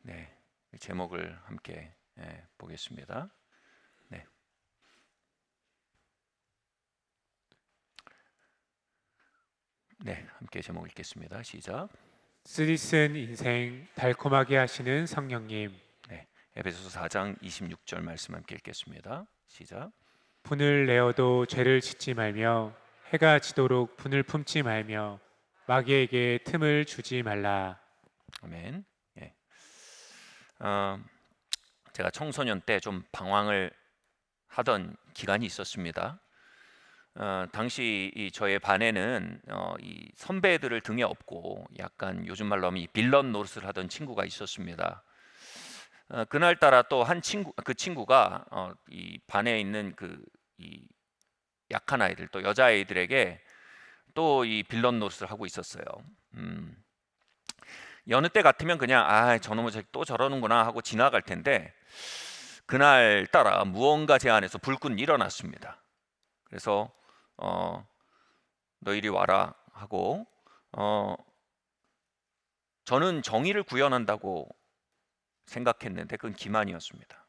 네, 제목을 함께 보겠습니다. 네. 네, 함께 제목 읽겠습니다. 시작. 쓰디쓴 인생 달콤하게 하시는 성령님, 네, 에베소서 4장 26절 말씀 함께 읽겠습니다. 시작. 분을 내어도 죄를 짓지 말며 해가 지도록 분을 품지 말며 마귀에게 틈을 주지 말라. 아멘. 예. 제가 청소년 때 좀 방황을 하던 기간이 있었습니다. 당시 저의 반에는 이 선배들을 등에 업고 약간 요즘 말로 하면 이 빌런 노릇을 하던 친구가 있었습니다. 그날따라 또 한 친구, 그 친구가 이 반에 있는 이 약한 아이들, 또 여자 아이들에게 또 이 빌런 노릇을 하고 있었어요. 여느 때 같으면 그냥 저놈의 새끼 또 저러는구나 하고 지나갈 텐데, 그날 따라 무언가 제 안에서 불끈 일어났습니다. 그래서 너 이리 와라 하고, 저는 정의를 구현한다고 생각했는데 그건 기만이었습니다.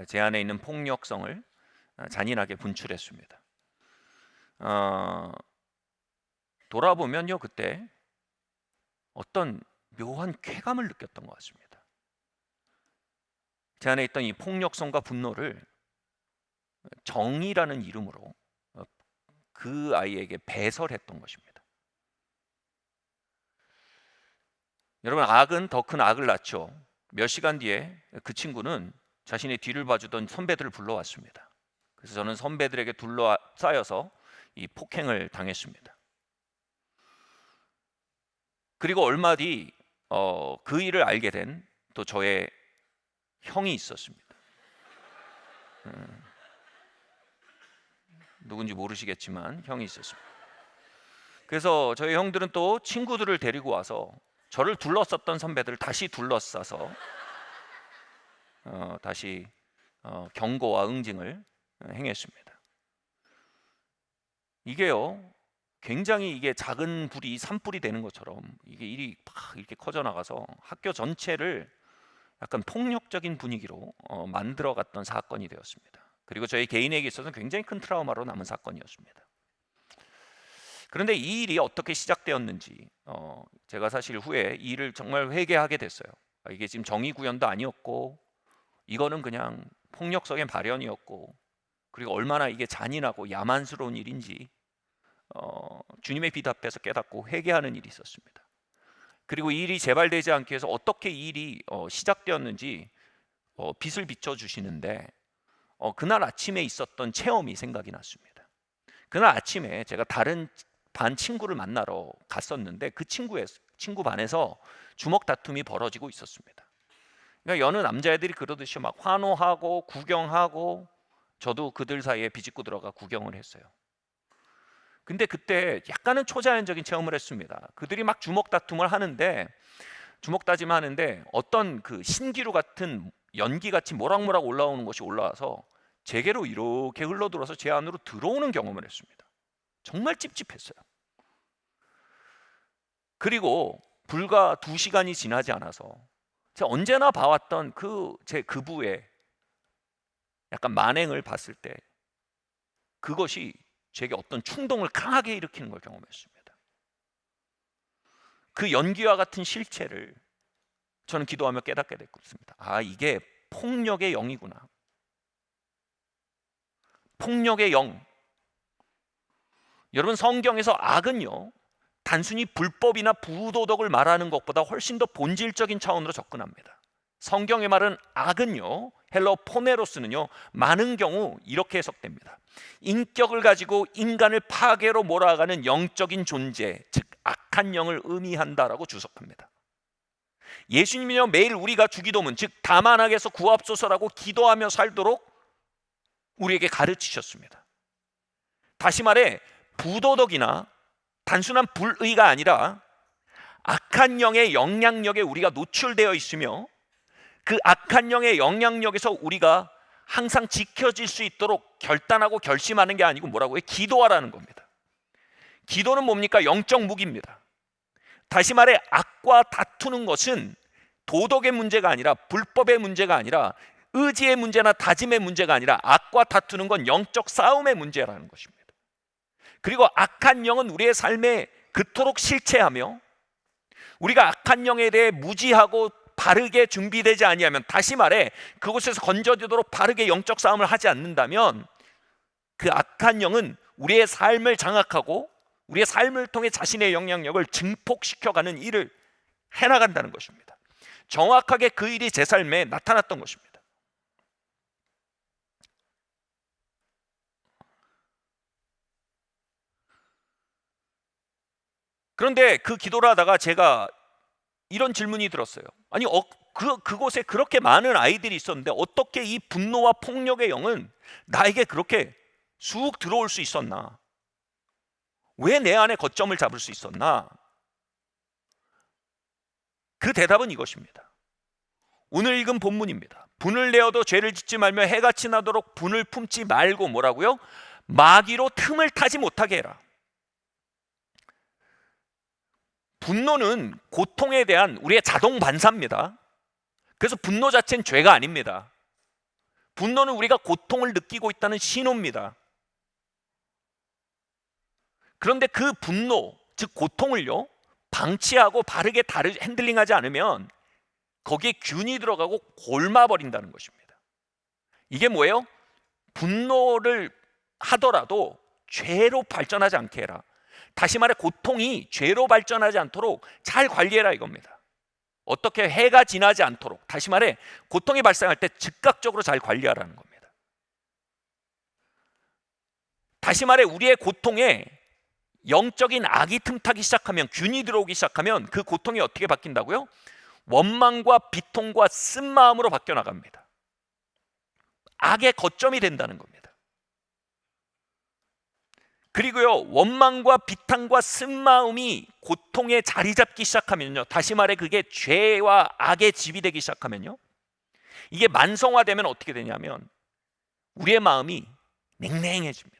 제 안에 있는 폭력성을 잔인하게 분출했습니다. 돌아보면요, 그때 어떤 묘한 쾌감을 느꼈던 것 같습니다. 제 안에 있던 이 폭력성과 분노를 정의라는 이름으로 그 아이에게 배설했던 것입니다. 여러분, 악은 더 큰 악을 낳죠. 몇 시간 뒤에 그 친구는 자신의 뒤를 봐주던 선배들을 불러왔습니다. 그래서 저는 선배들에게 둘러싸여서 이 폭행을 당했습니다. 그리고 얼마 뒤 그 일을 알게 된 또 저의 형이 있었습니다. 누군지 모르시겠지만 형이 있었습니다. 그래서 저희 형들은 또 친구들을 데리고 와서 저를 둘러쌌던 선배들을 다시 둘러싸서 다시 경고와 응징을 행했습니다. 이게요, 굉장히 이게 작은 불이 산불이 되는 것처럼 이게 일이 막 이렇게 커져 나가서 학교 전체를 약간 폭력적인 분위기로 만들어갔던 사건이 되었습니다. 그리고 저희 개인에게 있어서는 굉장히 큰 트라우마로 남은 사건이었습니다. 그런데 이 일이 어떻게 시작되었는지 제가 사실 후에 이 일을 정말 회개하게 됐어요. 이게 지금 정의 구현도 아니었고, 이거는 그냥 폭력성의 발현이었고, 그리고 얼마나 이게 잔인하고 야만스러운 일인지 주님의 빛 앞에서 깨닫고 회개하는 일이 있었습니다. 그리고 이 일이 재발되지 않기 위해서 어떻게 이 일이 시작되었는지 빛을 비춰주시는데, 그날 아침에 있었던 체험이 생각이 났습니다. 그날 아침에 제가 다른 반 친구를 만나러 갔었는데 그 친구 반에서 주먹 다툼이 벌어지고 있었습니다. 그러니까 여느 남자애들이 그러듯이 막 환호하고 구경하고, 저도 그들 사이에 비집고 들어가 구경을 했어요. 근데 그때 약간은 초자연적인 체험을 했습니다. 그들이 막 주먹 다짐을 하는데 어떤 그 신기루 같은 연기같이 모락모락 올라오는 것이 올라와서 제게로 이렇게 흘러들어서 제 안으로 들어오는 경험을 했습니다. 정말 찝찝했어요. 그리고 불과 2시간이 지나지 않아서 제가 언제나 봐왔던 제 부의 약간 만행을 봤을 때 그것이 제게 어떤 충동을 강하게 일으키는 걸 경험했습니다. 그 연기와 같은 실체를 저는 기도하며 깨닫게 됐습니다. 이게 폭력의 영이구나. 폭력의 영. 여러분, 성경에서 악은요, 단순히 불법이나 부도덕을 말하는 것보다 훨씬 더 본질적인 차원으로 접근합니다. 성경의 말은 악은요, 헬라어 포네로스는요, 많은 경우 이렇게 해석됩니다. 인격을 가지고 인간을 파괴로 몰아가는 영적인 존재, 즉 악한 영을 의미한다라고 주석합니다. 예수님이요, 매일 우리가 주기도문, 즉 다만하게서 구합소서라고 기도하며 살도록 우리에게 가르치셨습니다. 다시 말해, 부도덕이나 단순한 불의가 아니라 악한 영의 영향력에 우리가 노출되어 있으며, 그 악한 영의 영향력에서 우리가 항상 지켜질 수 있도록 결단하고 결심하는 게 아니고 뭐라고 해요? 기도하라는 겁니다. 기도는 뭡니까? 영적 무기입니다. 다시 말해, 악과 다투는 것은 도덕의 문제가 아니라 불법의 문제가 아니라 의지의 문제나 다짐의 문제가 아니라 악과 다투는 건 영적 싸움의 문제라는 것입니다. 그리고 악한 영은 우리의 삶에 그토록 실체하며 우리가 악한 영에 대해 무지하고 바르게 준비되지 아니하면, 다시 말해 그곳에서 건져지도록 바르게 영적 싸움을 하지 않는다면 그 악한 영은 우리의 삶을 장악하고 우리의 삶을 통해 자신의 영향력을 증폭시켜가는 일을 해나간다는 것입니다. 정확하게 그 일이 제 삶에 나타났던 것입니다. 그런데 그 기도를 하다가 제가 이런 질문이 들었어요. 아니 그곳에 그렇게 많은 아이들이 있었는데 어떻게 이 분노와 폭력의 영은 나에게 그렇게 쑥 들어올 수 있었나? 왜 내 안에 거점을 잡을 수 있었나? 그 대답은 이것입니다. 오늘 읽은 본문입니다. 분을 내어도 죄를 짓지 말며 해가 지나도록 분을 품지 말고 뭐라고요? 마귀로 틈을 타지 못하게 해라. 분노는 고통에 대한 우리의 자동 반사입니다. 그래서 분노 자체는 죄가 아닙니다. 분노는 우리가 고통을 느끼고 있다는 신호입니다. 그런데 그 분노, 즉 고통을요, 방치하고 바르게 핸들링하지 않으면 거기에 균이 들어가고 골마버린다는 것입니다. 이게 뭐예요? 분노를 하더라도 죄로 발전하지 않게 해라. 다시 말해 고통이 죄로 발전하지 않도록 잘 관리해라 이겁니다. 어떻게 해가 지나지 않도록, 다시 말해 고통이 발생할 때 즉각적으로 잘 관리하라는 겁니다. 다시 말해 우리의 고통에 영적인 악이 틈타기 시작하면, 균이 들어오기 시작하면 그 고통이 어떻게 바뀐다고요? 원망과 비통과 쓴마음으로 바뀌어 나갑니다. 악의 거점이 된다는 겁니다. 그리고요, 원망과 비탄과 쓴마음이 고통에 자리 잡기 시작하면요, 다시 말해 그게 죄와 악의 집이 되기 시작하면요, 이게 만성화되면 어떻게 되냐면 우리의 마음이 냉랭해집니다.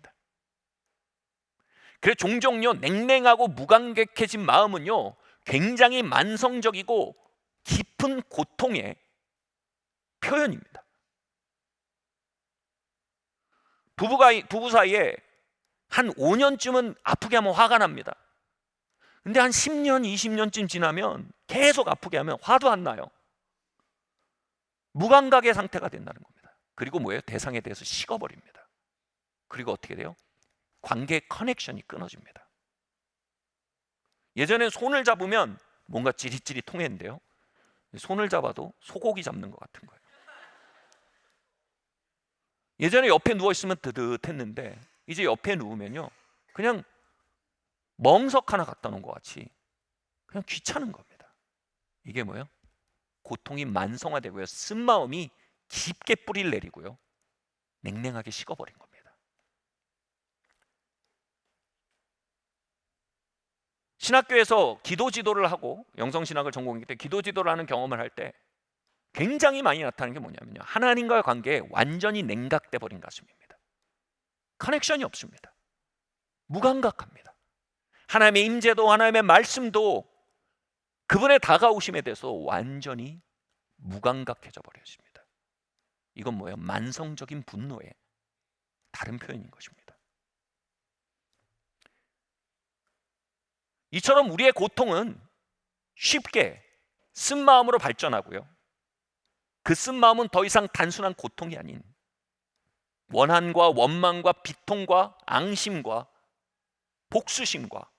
그래서 종종요, 냉랭하고 무감각해진 마음은요 굉장히 만성적이고 깊은 고통의 표현입니다. 부부 사이에 한 5년쯤은 아프게 하면 화가 납니다. 근데 한 10년, 20년쯤 지나면 계속 아프게 하면 화도 안 나요. 무감각의 상태가 된다는 겁니다. 그리고 뭐예요? 대상에 대해서 식어버립니다. 그리고 어떻게 돼요? 관계의 커넥션이 끊어집니다. 예전에 손을 잡으면 뭔가 찌릿찌릿 통했는데요, 손을 잡아도 소고기 잡는 것 같은 거예요. 예전에 옆에 누워있으면 뜨뜻했는데 이제 옆에 누우면요 그냥 멍석 하나 갖다 놓은 것 같이 그냥 귀찮은 겁니다. 이게 뭐예요? 고통이 만성화되고요, 쓴마음이 깊게 뿌리를 내리고요, 냉랭하게 식어버린 겁니다. 신학교에서 기도 지도를 하고, 영성신학을 전공했기 때문에 기도 지도를 하는 경험을 할 때 굉장히 많이 나타나는 게 뭐냐면요, 하나님과의 관계에 완전히 냉각돼 버린 가슴입니다. 커넥션이 없습니다. 무감각합니다. 하나님의 임재도 하나님의 말씀도 그분의 다가오심에 대해서 완전히 무감각해져 버렸습니다. 이건 뭐예요? 만성적인 분노의 다른 표현인 것입니다. 이처럼 우리의 고통은 쉽게 쓴마음으로 발전하고요, 그 쓴마음은 더 이상 단순한 고통이 아닌 원한과 원망과 비통과 앙심과 복수심과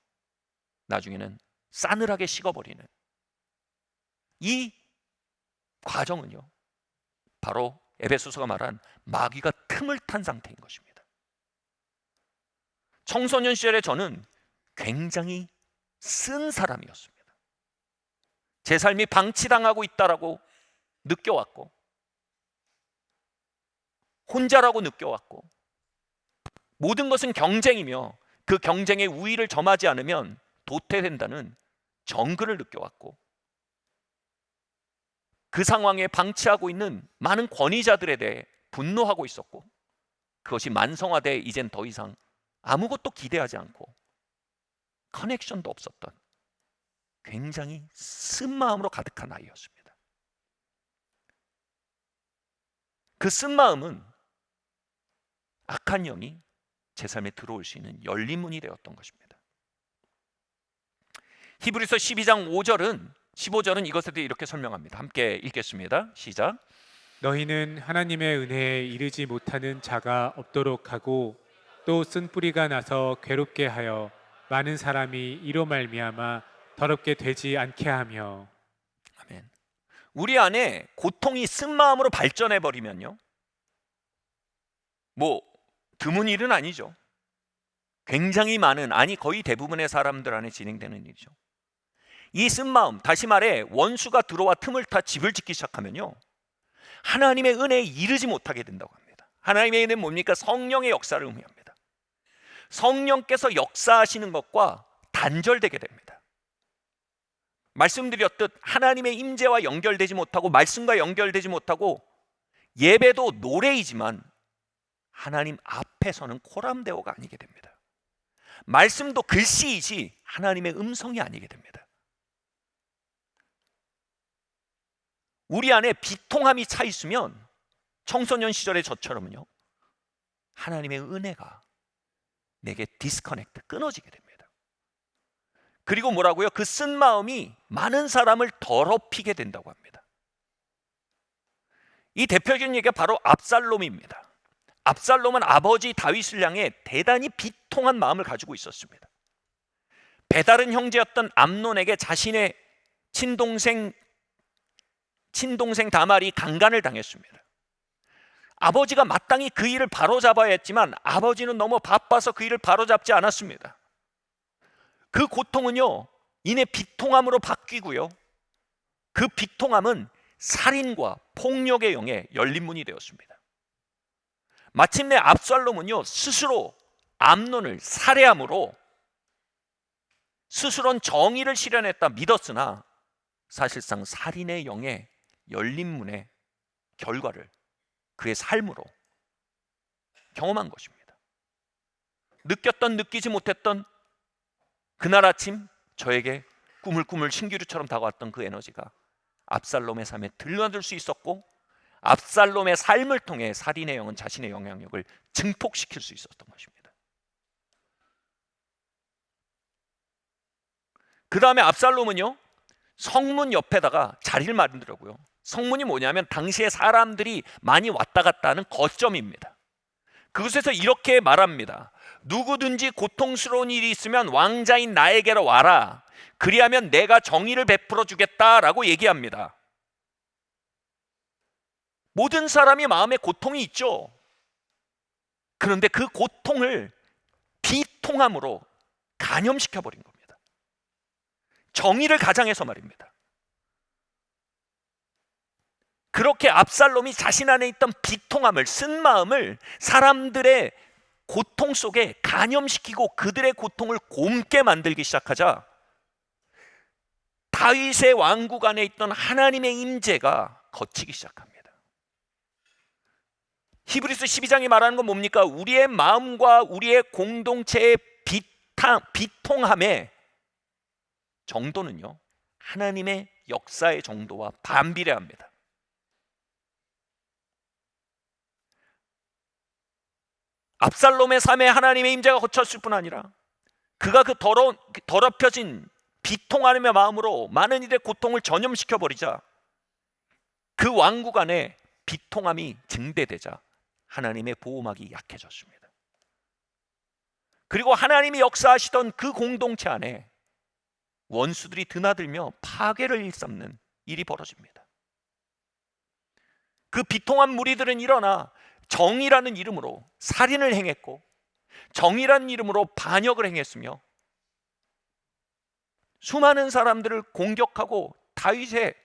나중에는 싸늘하게 식어버리는 이 과정은요 바로 에베소서가 말한 마귀가 틈을 탄 상태인 것입니다. 청소년 시절에 저는 굉장히 쓴 사람이었습니다. 제 삶이 방치당하고 있다라고 느껴왔고, 혼자라고 느껴왔고, 모든 것은 경쟁이며 그 경쟁의 우위를 점하지 않으면 도태된다는 정글을 느껴왔고, 그 상황에 방치하고 있는 많은 권위자들에 대해 분노하고 있었고, 그것이 만성화돼 이젠 더 이상 아무것도 기대하지 않고 커넥션도 없었던 굉장히 쓴 마음으로 가득한 아이였습니다. 그 쓴 마음은 악한 영이 제 삶에 들어올 수 있는 열린 문이 되었던 것입니다. 히브리서 12장 5절은 15절은 이것에 대해 이렇게 설명합니다. 함께 읽겠습니다. 시작. 너희는 하나님의 은혜에 이르지 못하는 자가 없도록 하고 또 쓴 뿌리가 나서 괴롭게 하여 많은 사람이 이로 말미암아 더럽게 되지 않게 하며. 아멘. 우리 안에 고통이 쓴 마음으로 발전해 버리면요, 뭐 드문 일은 아니죠. 굉장히 많은, 아니 거의 대부분의 사람들 안에 진행되는 일이죠. 이 쓴 마음, 다시 말해 원수가 들어와 틈을 타 집을 짓기 시작하면요, 하나님의 은혜에 이르지 못하게 된다고 합니다. 하나님의 은혜는 뭡니까? 성령의 역사를 의미합니다. 성령께서 역사하시는 것과 단절되게 됩니다. 말씀드렸듯 하나님의 임재와 연결되지 못하고 말씀과 연결되지 못하고 예배도 노래이지만 하나님 앞에서는 코람데오가 아니게 됩니다. 말씀도 글씨이지 하나님의 음성이 아니게 됩니다. 우리 안에 비통함이 차 있으면 청소년 시절의 저처럼요, 하나님의 은혜가 내게 디스커넥트, 끊어지게 됩니다. 그리고 뭐라고요? 그 쓴 마음이 많은 사람을 더럽히게 된다고 합니다. 이 대표적인 얘기가 바로 압살롬입니다. 압살롬은 아버지 다윗을 향해 대단히 비통한 마음을 가지고 있었습니다. 배다른 형제였던 암논에게 자신의 친동생 다말이 강간을 당했습니다. 아버지가 마땅히 그 일을 바로잡아야 했지만 아버지는 너무 바빠서 그 일을 바로잡지 않았습니다. 그 고통은요, 이내 비통함으로 바뀌고요, 그 비통함은 살인과 폭력의 영에 열린 문이 되었습니다. 마침내 압살롬은요, 스스로 암논을 살해함으로 스스로는 정의를 실현했다 믿었으나 사실상 살인의 영에 열린 문의 결과를 그의 삶으로 경험한 것입니다. 느꼈던 느끼지 못했던 그날 아침 저에게 꾸물꾸물 신기루처럼 다가왔던 그 에너지가 압살롬의 삶에 들려들 수 있었고, 압살롬의 삶을 통해 살인의 영은 자신의 영향력을 증폭시킬 수 있었던 것입니다. 그 다음에 압살롬은요, 성문 옆에다가 자리를 만들더라고요. 성문이 뭐냐면 당시에 사람들이 많이 왔다 갔다 하는 거점입니다. 그곳에서 이렇게 말합니다. 누구든지 고통스러운 일이 있으면 왕자인 나에게로 와라. 그리하면 내가 정의를 베풀어 주겠다라고 얘기합니다. 모든 사람이 마음에 고통이 있죠. 그런데 그 고통을 비통함으로 간염시켜 버린 겁니다. 정의를 가장해서 말입니다. 그렇게 압살롬이 자신 안에 있던 비통함을, 쓴 마음을 사람들의 고통 속에 간염시키고 그들의 고통을 곪게 만들기 시작하자 다윗의 왕국 안에 있던 하나님의 임재가 걷히기 시작합니다. 히브리서 12장이 말하는 건 뭡니까? 우리의 마음과 우리의 공동체의 비통함의 정도는요, 하나님의 역사의 정도와 반비례합니다. 압살롬의 삶에 하나님의 임재가 거쳤을 뿐 아니라 그가 그 더럽혀진 비통함의 마음으로 많은 이들의 고통을 전염시켜 버리자 그 왕국 안에 비통함이 증대되자 하나님의 보호막이 약해졌습니다. 그리고 하나님이 역사하시던 그 공동체 안에 원수들이 드나들며 파괴를 일삼는 일이 벌어집니다. 그 비통한 무리들은 일어나 정의라는 이름으로 살인을 행했고 정의라는 이름으로 반역을 행했으며 수많은 사람들을 공격하고 다윗의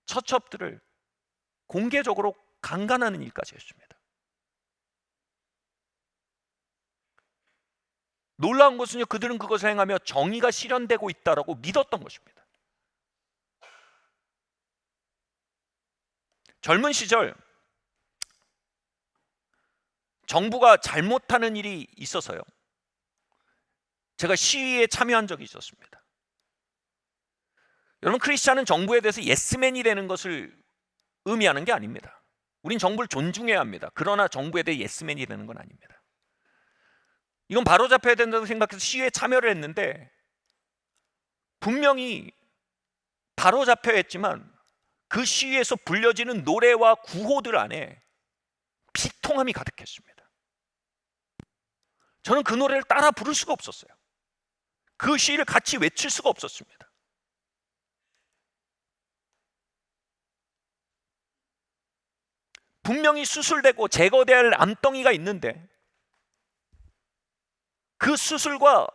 처첩들을 공개적으로 강간하는 일까지 했습니다. 놀라운 것은요, 그들은 그것을 행하며 정의가 실현되고 있다라고 믿었던 것입니다. 젊은 시절 정부가 잘못하는 일이 있어서요, 제가 시위에 참여한 적이 있었습니다. 여러분, 크리스찬은 정부에 대해서 예스맨이 되는 것을 의미하는 게 아닙니다. 우린 정부를 존중해야 합니다. 그러나 정부에 대해 예스맨이 되는 건 아닙니다. 이건 바로잡혀야 된다고 생각해서 시위에 참여를 했는데 분명히 바로잡혀야 했지만 그 시위에서 불려지는 노래와 구호들 안에 비통함이 가득했습니다. 저는 그 노래를 따라 부를 수가 없었어요. 그 시위를 같이 외칠 수가 없었습니다. 분명히 수술되고 제거돼야 할 암덩이가 있는데 그 수술과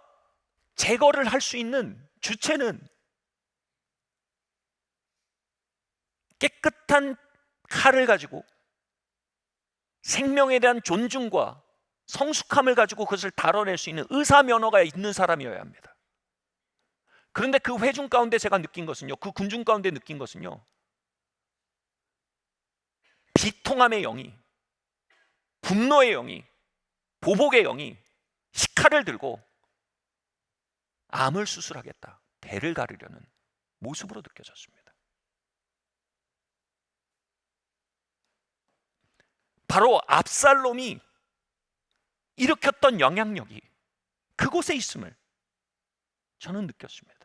제거를 할 수 있는 주체는 깨끗한 칼을 가지고 생명에 대한 존중과 성숙함을 가지고 그것을 다뤄낼 수 있는 의사 면허가 있는 사람이어야 합니다. 그런데 그 회중 가운데 제가 느낀 것은요, 그 군중 가운데 느낀 것은요, 비통함의 영이, 분노의 영이, 보복의 영이 식칼을 들고 암을 수술하겠다, 배를 가르려는 모습으로 느껴졌습니다. 바로 압살롬이 일으켰던 영향력이 그곳에 있음을 저는 느꼈습니다.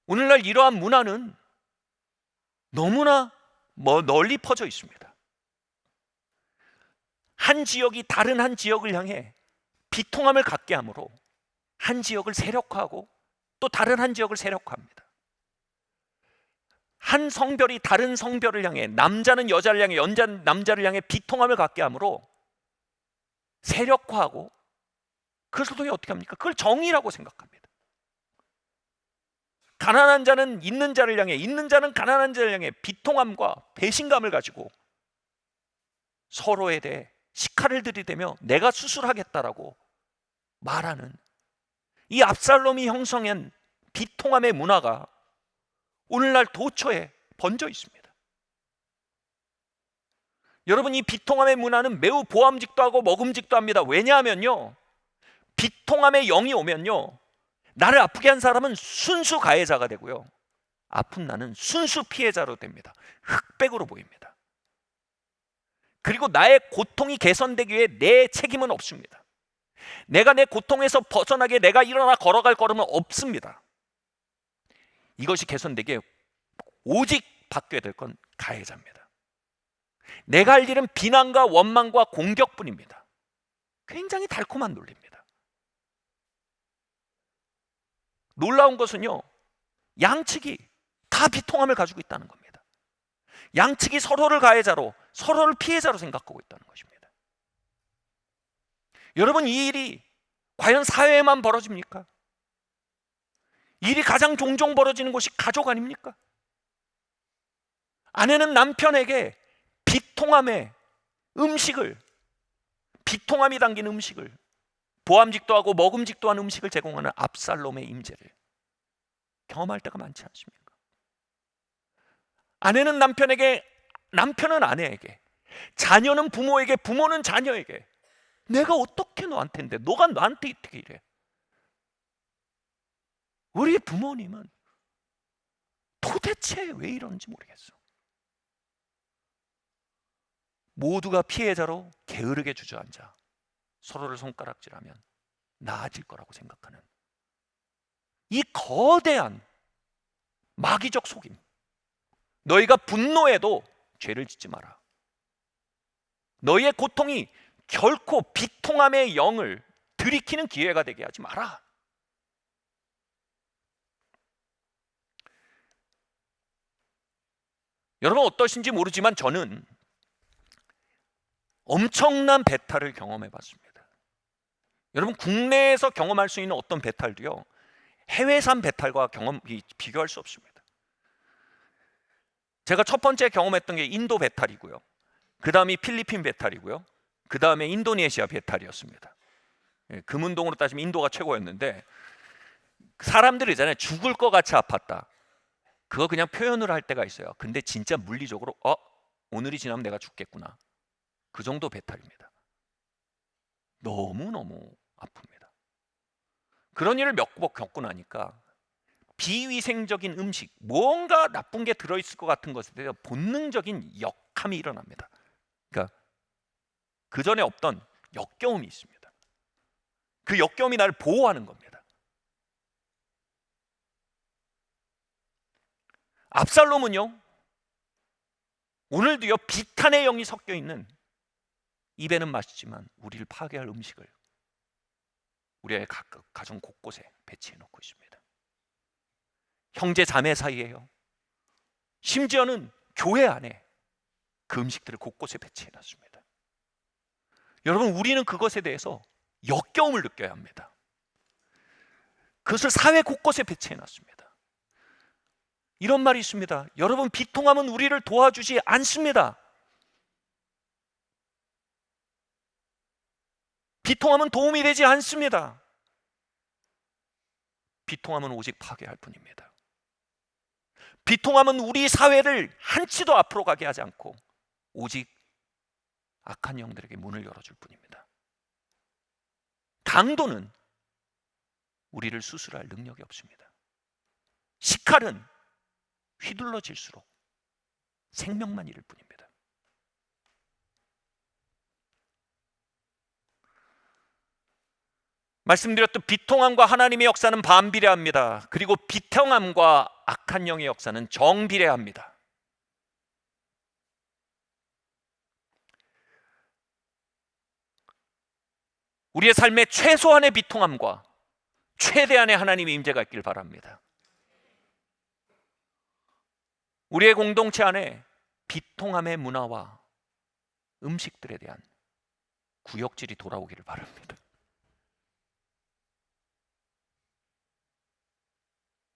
오늘날 이러한 문화는 너무나 널리 퍼져 있습니다. 한 지역이 다른 한 지역을 향해 비통함을 갖게 하므로 한 지역을 세력화하고 또 다른 한 지역을 세력화합니다. 한 성별이 다른 성별을 향해, 남자는 여자를 향해, 여자는 남자를 향해 비통함을 갖게 하므로 세력화하고 그것을 통해 어떻게 합니까? 그걸 정의라고 생각합니다. 가난한 자는 있는 자를 향해, 있는 자는 가난한 자를 향해 비통함과 배신감을 가지고 서로에 대해 식칼을 들이대며 내가 수술하겠다라고 말하는 이 압살롬이 형성한 비통함의 문화가 오늘날 도처에 번져 있습니다. 여러분, 이 비통함의 문화는 매우 보암직도 하고 먹음직도 합니다. 왜냐하면요, 비통함의 영이 오면요, 나를 아프게 한 사람은 순수 가해자가 되고요, 아픈 나는 순수 피해자로 됩니다. 흑백으로 보입니다. 그리고 나의 고통이 개선되기 위해 내 책임은 없습니다. 내가 내 고통에서 벗어나게 내가 일어나 걸어갈 걸음은 없습니다. 이것이 개선되기에 오직 받게 될 건 가해자입니다. 내가 할 일은 비난과 원망과 공격뿐입니다. 굉장히 달콤한 논리입니다. 놀라운 것은요, 양측이 다 비통함을 가지고 있다는 겁니다. 양측이 서로를 가해자로, 서로를 피해자로 생각하고 있다는 것입니다. 여러분, 이 일이 과연 사회에만 벌어집니까? 이 일이 가장 종종 벌어지는 곳이 가족 아닙니까? 아내는 남편에게 비통함의 음식을, 비통함이 담긴 음식을, 보암직도 하고 먹음직도 한 음식을 제공하는 압살롬의 임재를 경험할 때가 많지 않습니까? 아내는 남편에게, 남편은 아내에게, 자녀는 부모에게, 부모는 자녀에게 내가 어떻게 너한테인데 너가 나한테 어떻게 이래? 우리 부모님은 도대체 왜 이러는지 모르겠어. 모두가 피해자로 게으르게 주저앉아 서로를 손가락질하면 나아질 거라고 생각하는 이 거대한 마귀적 속임. 너희가 분노해도 죄를 짓지 마라. 너희의 고통이 결코 비통함의 영을 들이키는 기회가 되게 하지 마라. 여러분 어떠신지 모르지만 저는 엄청난 배탈을 경험해 봤습니다. 여러분 국내에서 경험할 수 있는 어떤 배탈도요, 해외산 배탈과 비교할 수 없습니다. 제가 첫 번째 경험했던 게 인도 배탈이고요, 그 다음이 필리핀 배탈이고요, 그 다음에 인도네시아 배탈이었습니다. 금운동으로 따지면 인도가 최고였는데, 사람들이 있잖아요, 죽을 것 같이 아팠다, 그거 그냥 표현을 할 때가 있어요. 근데 진짜 물리적으로 오늘이 지나면 내가 죽겠구나, 그 정도 배탈입니다. 너무너무 아픕니다. 그런 일을 몇 번 겪고 나니까 비위생적인 음식, 뭔가 나쁜 게 들어있을 것 같은 것에 대해서 본능적인 역함이 일어납니다. 그러니까 그 전에 없던 역겨움이 있습니다. 그 역겨움이 나를 보호하는 겁니다. 압살롬은요, 오늘도요, 비탄의 영이 섞여 있는 입에는 맛있지만 우리를 파괴할 음식을 우리의 가정 곳곳에 배치해 놓고 있습니다. 형제 자매 사이에요, 심지어는 교회 안에 그 음식들을 곳곳에 배치해 놨습니다. 여러분, 우리는 그것에 대해서 역겨움을 느껴야 합니다. 그것을 사회 곳곳에 배치해 놨습니다. 이런 말이 있습니다. 여러분, 비통함은 우리를 도와주지 않습니다. 비통함은 도움이 되지 않습니다. 비통함은 오직 파괴할 뿐입니다. 비통함은 우리 사회를 한치도 앞으로 가게 하지 않고 오직 악한 영들에게 문을 열어줄 뿐입니다. 강도는 우리를 수술할 능력이 없습니다. 식칼은 휘둘러질수록 생명만 잃을 뿐입니다. 말씀드렸던 비통함과 하나님의 역사는 반비례합니다. 그리고 비통함과 악한 영의 역사는 정비례합니다. 우리의 삶에 최소한의 비통함과 최대한의 하나님의 임재가 있길 바랍니다. 우리의 공동체 안에 비통함의 문화와 음식들에 대한 구역질이 돌아오기를 바랍니다.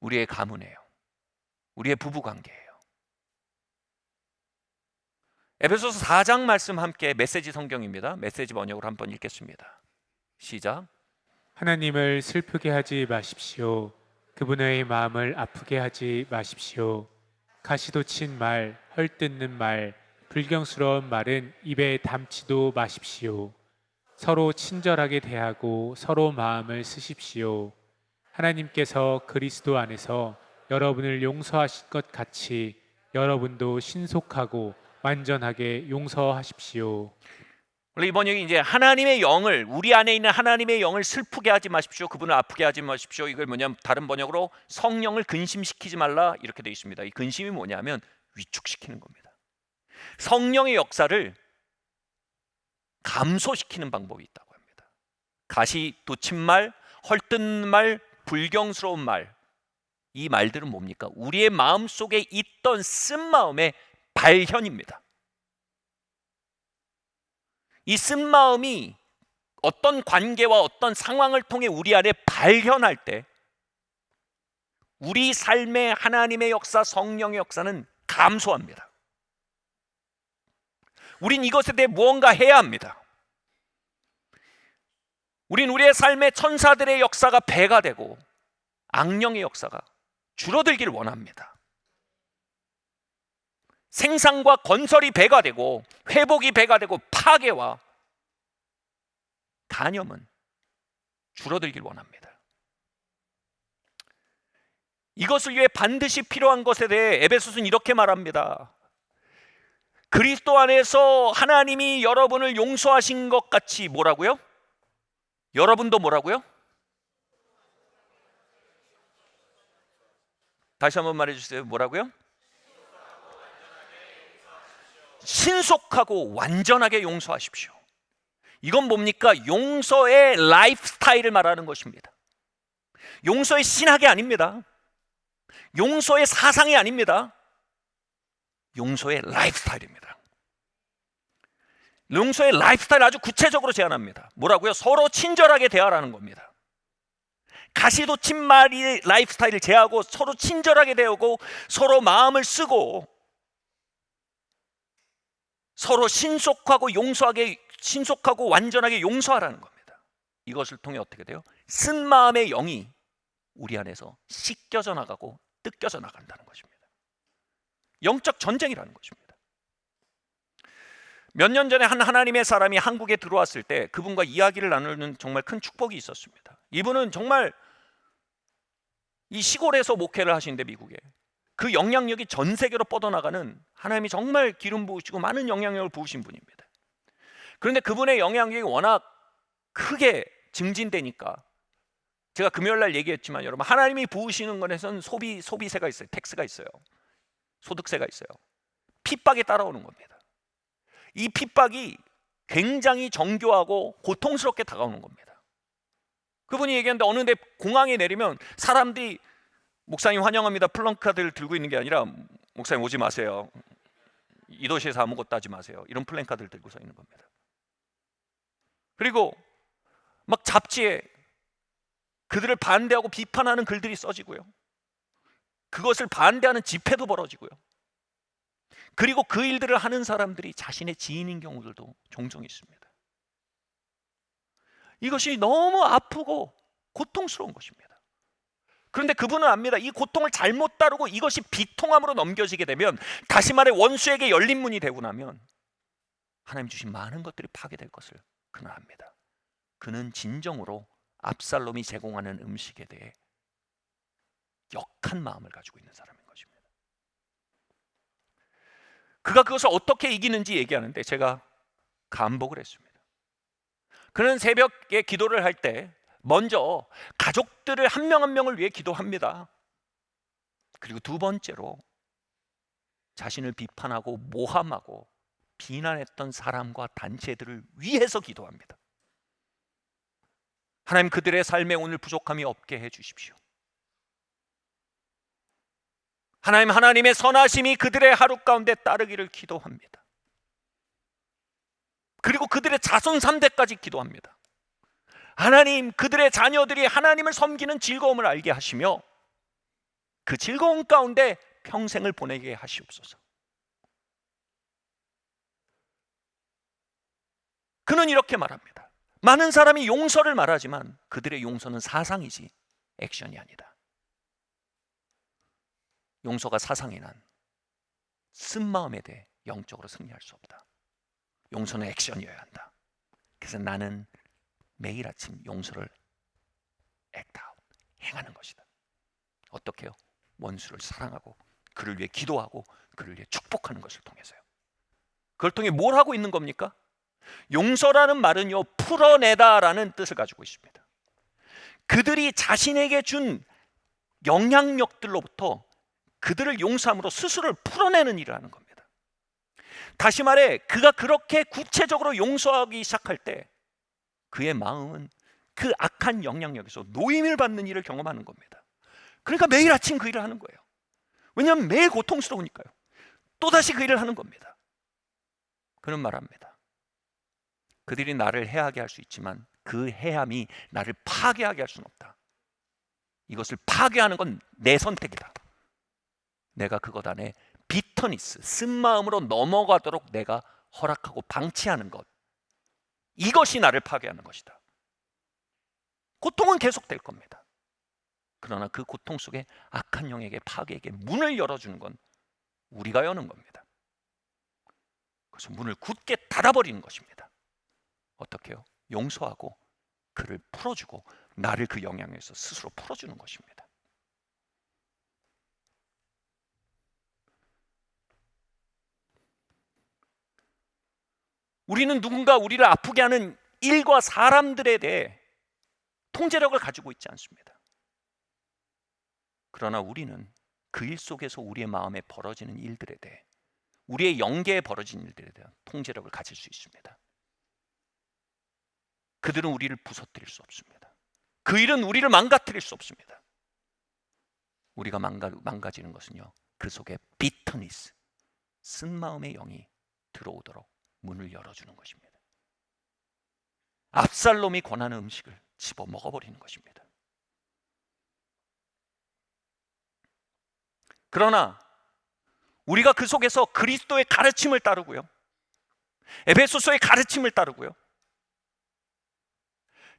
우리의 가문이에요. 우리의 부부관계예요. 에베소서 4장 말씀 함께 메시지 성경입니다. 메시지 번역으로 한번 읽겠습니다. 시작. 하나님을 슬프게 하지 마십시오. 그분의 마음을 아프게 하지 마십시오. 가시돋친 말, 헐뜯는 말, 불경스러운 말은 입에 담지도 마십시오. 서로 친절하게 대하고 서로 마음을 쓰십시오. 하나님께서 그리스도 안에서 여러분을 용서하신 것 같이 여러분도 신속하고 완전하게 용서하십시오. 원래 이 번역이 이제 하나님의 영을, 우리 안에 있는 하나님의 영을 슬프게 하지 마십시오. 그분을 아프게 하지 마십시오. 이걸 뭐냐면 다른 번역으로 성령을 근심시키지 말라 이렇게 되어 있습니다. 이 근심이 뭐냐면 위축시키는 겁니다. 성령의 역사를 감소시키는 방법이 있다고 합니다. 가시 돋친 말, 헐뜯는 말, 불경스러운 말, 이 말들은 뭡니까? 우리의 마음속에 있던 쓴마음의 발현입니다. 이 쓴마음이 어떤 관계와 어떤 상황을 통해 우리 안에 발현할 때 우리 삶의 하나님의 역사, 성령의 역사는 감소합니다. 우린 이것에 대해 무언가 해야 합니다. 우린 우리의 삶의 천사들의 역사가 배가 되고 악령의 역사가 줄어들기를 원합니다. 생산과 건설이 배가 되고 회복이 배가 되고 파괴와 간염은 줄어들길 원합니다. 이것을 위해 반드시 필요한 것에 대해 에베소서는 이렇게 말합니다. 그리스도 안에서 하나님이 여러분을 용서하신 것 같이 뭐라고요? 여러분도 뭐라고요? 다시 한번 말해주세요. 뭐라고요? 신속하고 완전하게 용서하십시오. 이건 뭡니까? 용서의 라이프 스타일을 말하는 것입니다. 용서의 신학이 아닙니다. 용서의 사상이 아닙니다. 용서의 라이프 스타일입니다. 용서의 라이프 스타일 아주 구체적으로 제안합니다. 뭐라고요? 서로 친절하게 대하라는 겁니다. 가시돋친 말이 라이프 스타일을 제하고 서로 친절하게 대하고 서로 마음을 쓰고 서로 신속하고 완전하게 용서하라는 겁니다. 이것을 통해 어떻게 돼요? 쓴 마음의 영이 우리 안에서 씻겨져 나가고 뜯겨져 나간다는 것입니다. 영적 전쟁이라는 것입니다. 몇 년 전에 한 하나님의 사람이 한국에 들어왔을 때 그분과 이야기를 나누는 정말 큰 축복이 있었습니다. 이분은 정말 이 시골에서 목회를 하시는데 미국에 그 영향력이 전 세계로 뻗어나가는 하나님이 정말 기름 부으시고 많은 영향력을 부으신 분입니다. 그런데 그분의 영향력이 워낙 크게 증진되니까 제가 금요일 날 얘기했지만 여러분 하나님이 부으시는 것에선 소비세가 있어요. 텍스가 있어요. 소득세가 있어요. 핍박이 따라오는 겁니다. 이 핍박이 굉장히 정교하고 고통스럽게 다가오는 겁니다. 그분이 얘기하는데 어느 데 공항에 내리면 사람들이 목사님 환영합니다 플랜카드를 들고 있는 게 아니라 목사님 오지 마세요. 이 도시에서 아무것도 하지 마세요. 이런 플랜카드를 들고 서 있는 겁니다. 그리고 막 잡지에 그들을 반대하고 비판하는 글들이 써지고요. 그것을 반대하는 집회도 벌어지고요. 그리고 그 일들을 하는 사람들이 자신의 지인인 경우들도 종종 있습니다. 이것이 너무 아프고 고통스러운 것입니다. 그런데 그분은 압니다. 이 고통을 잘못 다루고 이것이 비통함으로 넘겨지게 되면, 다시 말해 원수에게 열린 문이 되고 나면 하나님 주신 많은 것들이 파괴될 것을 그는 압니다. 그는 진정으로 압살롬이 제공하는 음식에 대해 역한 마음을 가지고 있는 사람인 것입니다. 그가 그것을 어떻게 이기는지 얘기하는데 제가 감복을 했습니다. 그는 새벽에 기도를 할 때 먼저 가족들을 한 명 한 명을 위해 기도합니다. 그리고 두 번째로 자신을 비판하고 모함하고 비난했던 사람과 단체들을 위해서 기도합니다. 하나님, 그들의 삶에 오늘 부족함이 없게 해주십시오. 하나님, 하나님의 선하심이 그들의 하루 가운데 따르기를 기도합니다. 그리고 그들의 자손 3대까지 기도합니다. 하나님, 그들의 자녀들이 하나님을 섬기는 즐거움을 알게 하시며 그 즐거움 가운데 평생을 보내게 하시옵소서. 그는 이렇게 말합니다. 많은 사람이 용서를 말하지만 그들의 용서는 사상이지 액션이 아니다. 용서가 사상이 난 쓴마음에 대해 영적으로 승리할 수 없다. 용서는 액션이어야 한다. 그래서 나는 매일 아침 용서를 act out, 행하는 것이다. 어떻게 해요? 원수를 사랑하고 그를 위해 기도하고 그를 위해 축복하는 것을 통해서요. 그걸 통해 뭘 하고 있는 겁니까? 용서라는 말은요, 풀어내다라는 뜻을 가지고 있습니다. 그들이 자신에게 준 영향력들로부터 그들을 용서함으로 스스로를 풀어내는 일을 하는 겁니다. 다시 말해, 그가 그렇게 구체적으로 용서하기 시작할 때 그의 마음은 그 악한 영향력에서 노임을 받는 일을 경험하는 겁니다. 그러니까 매일 아침 그 일을 하는 거예요. 왜냐하면 매일 고통스러우니까요. 또다시 그 일을 하는 겁니다. 그는 말합니다. 그들이 나를 해하게 할 수 있지만 그 해함이 나를 파괴하게 할 수는 없다. 이것을 파괴하는 건 내 선택이다. 내가 그것 안에 비터니스, 쓴마음으로 넘어가도록 내가 허락하고 방치하는 것, 이것이 나를 파괴하는 것이다. 고통은 계속될 겁니다. 그러나 그 고통 속에 악한 영에게, 파괴에게 문을 열어주는 건 우리가 여는 겁니다. 그래서 문을 굳게 닫아버리는 것입니다. 어떻게 해요? 용서하고 그를 풀어주고 나를 그 영향에서 스스로 풀어주는 것입니다. 우리는 누군가 우리를 아프게 하는 일과 사람들에 대해 통제력을 가지고 있지 않습니다. 그러나 우리는 그 일 속에서 우리의 마음에 벌어지는 일들에 대해, 우리의 영계에 벌어지는 일들에 대한 통제력을 가질 수 있습니다. 그들은 우리를 부서뜨릴 수 없습니다. 그 일은 우리를 망가뜨릴 수 없습니다. 우리가 망가지는 것은요, 그 속에 비터니스, 쓴마음의 영이 들어오도록 문을 열어주는 것입니다. 압살롬이 권하는 음식을 집어 먹어버리는 것입니다. 그러나 우리가 그 속에서 그리스도의 가르침을 따르고요, 에베소서의 가르침을 따르고요,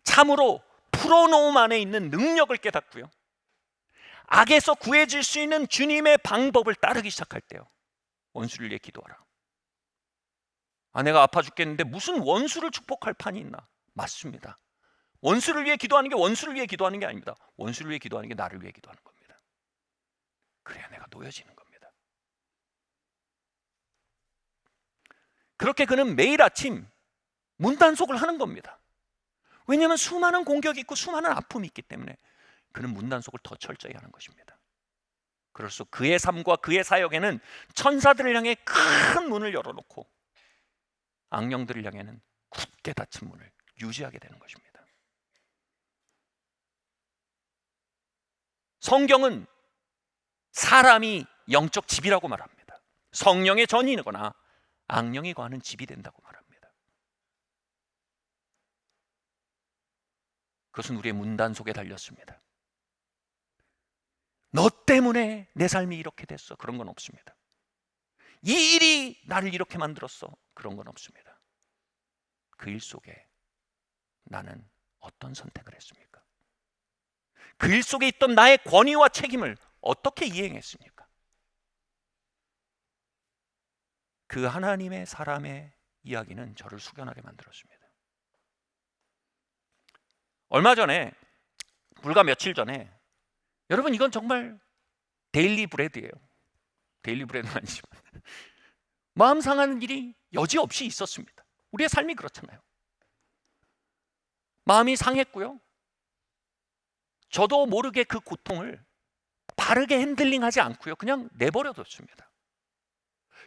참으로 풀어놓음 안에 있는 능력을 깨닫고요, 악에서 구해질 수 있는 주님의 방법을 따르기 시작할 때요, 원수를 위해 기도하라. 내가 아파 죽겠는데 무슨 원수를 축복할 판이 있나? 맞습니다. 원수를 위해 기도하는 게 원수를 위해 기도하는 게 아닙니다. 원수를 위해 기도하는 게 나를 위해 기도하는 겁니다. 그래야 내가 놓여지는 겁니다. 그렇게 그는 매일 아침 문단속을 하는 겁니다. 왜냐하면 수많은 공격이 있고 수많은 아픔이 있기 때문에 그는 문단속을 더 철저히 하는 것입니다. 그럴수록 그의 삶과 그의 사역에는 천사들을 향해 큰 문을 열어놓고 악령들을 향해는 굳게 닫힌 문을 유지하게 되는 것입니다. 성경은 사람이 영적 집이라고 말합니다. 성령의 전이거나 악령이 거하는 집이 된다고 말합니다. 그것은 우리의 문단 속에 달렸습니다. 너 때문에 내 삶이 이렇게 됐어. 그런 건 없습니다. 이 일이 나를 이렇게 만들었어. 그런 건 없습니다. 그 일 속에 나는 어떤 선택을 했습니까? 그 일 속에 있던 나의 권위와 책임을 어떻게 이행했습니까? 그 하나님의 사람의 이야기는 저를 숙연하게 만들었습니다. 얼마 전에, 불과 며칠 전에, 여러분 이건 정말 데일리 브레드예요. 데일리 브레드는 아니지만 마음 상하는 일이 여지없이 있었습니다. 우리의 삶이 그렇잖아요. 마음이 상했고요. 저도 모르게 그 고통을 바르게 핸들링하지 않고요. 그냥 내버려뒀습니다.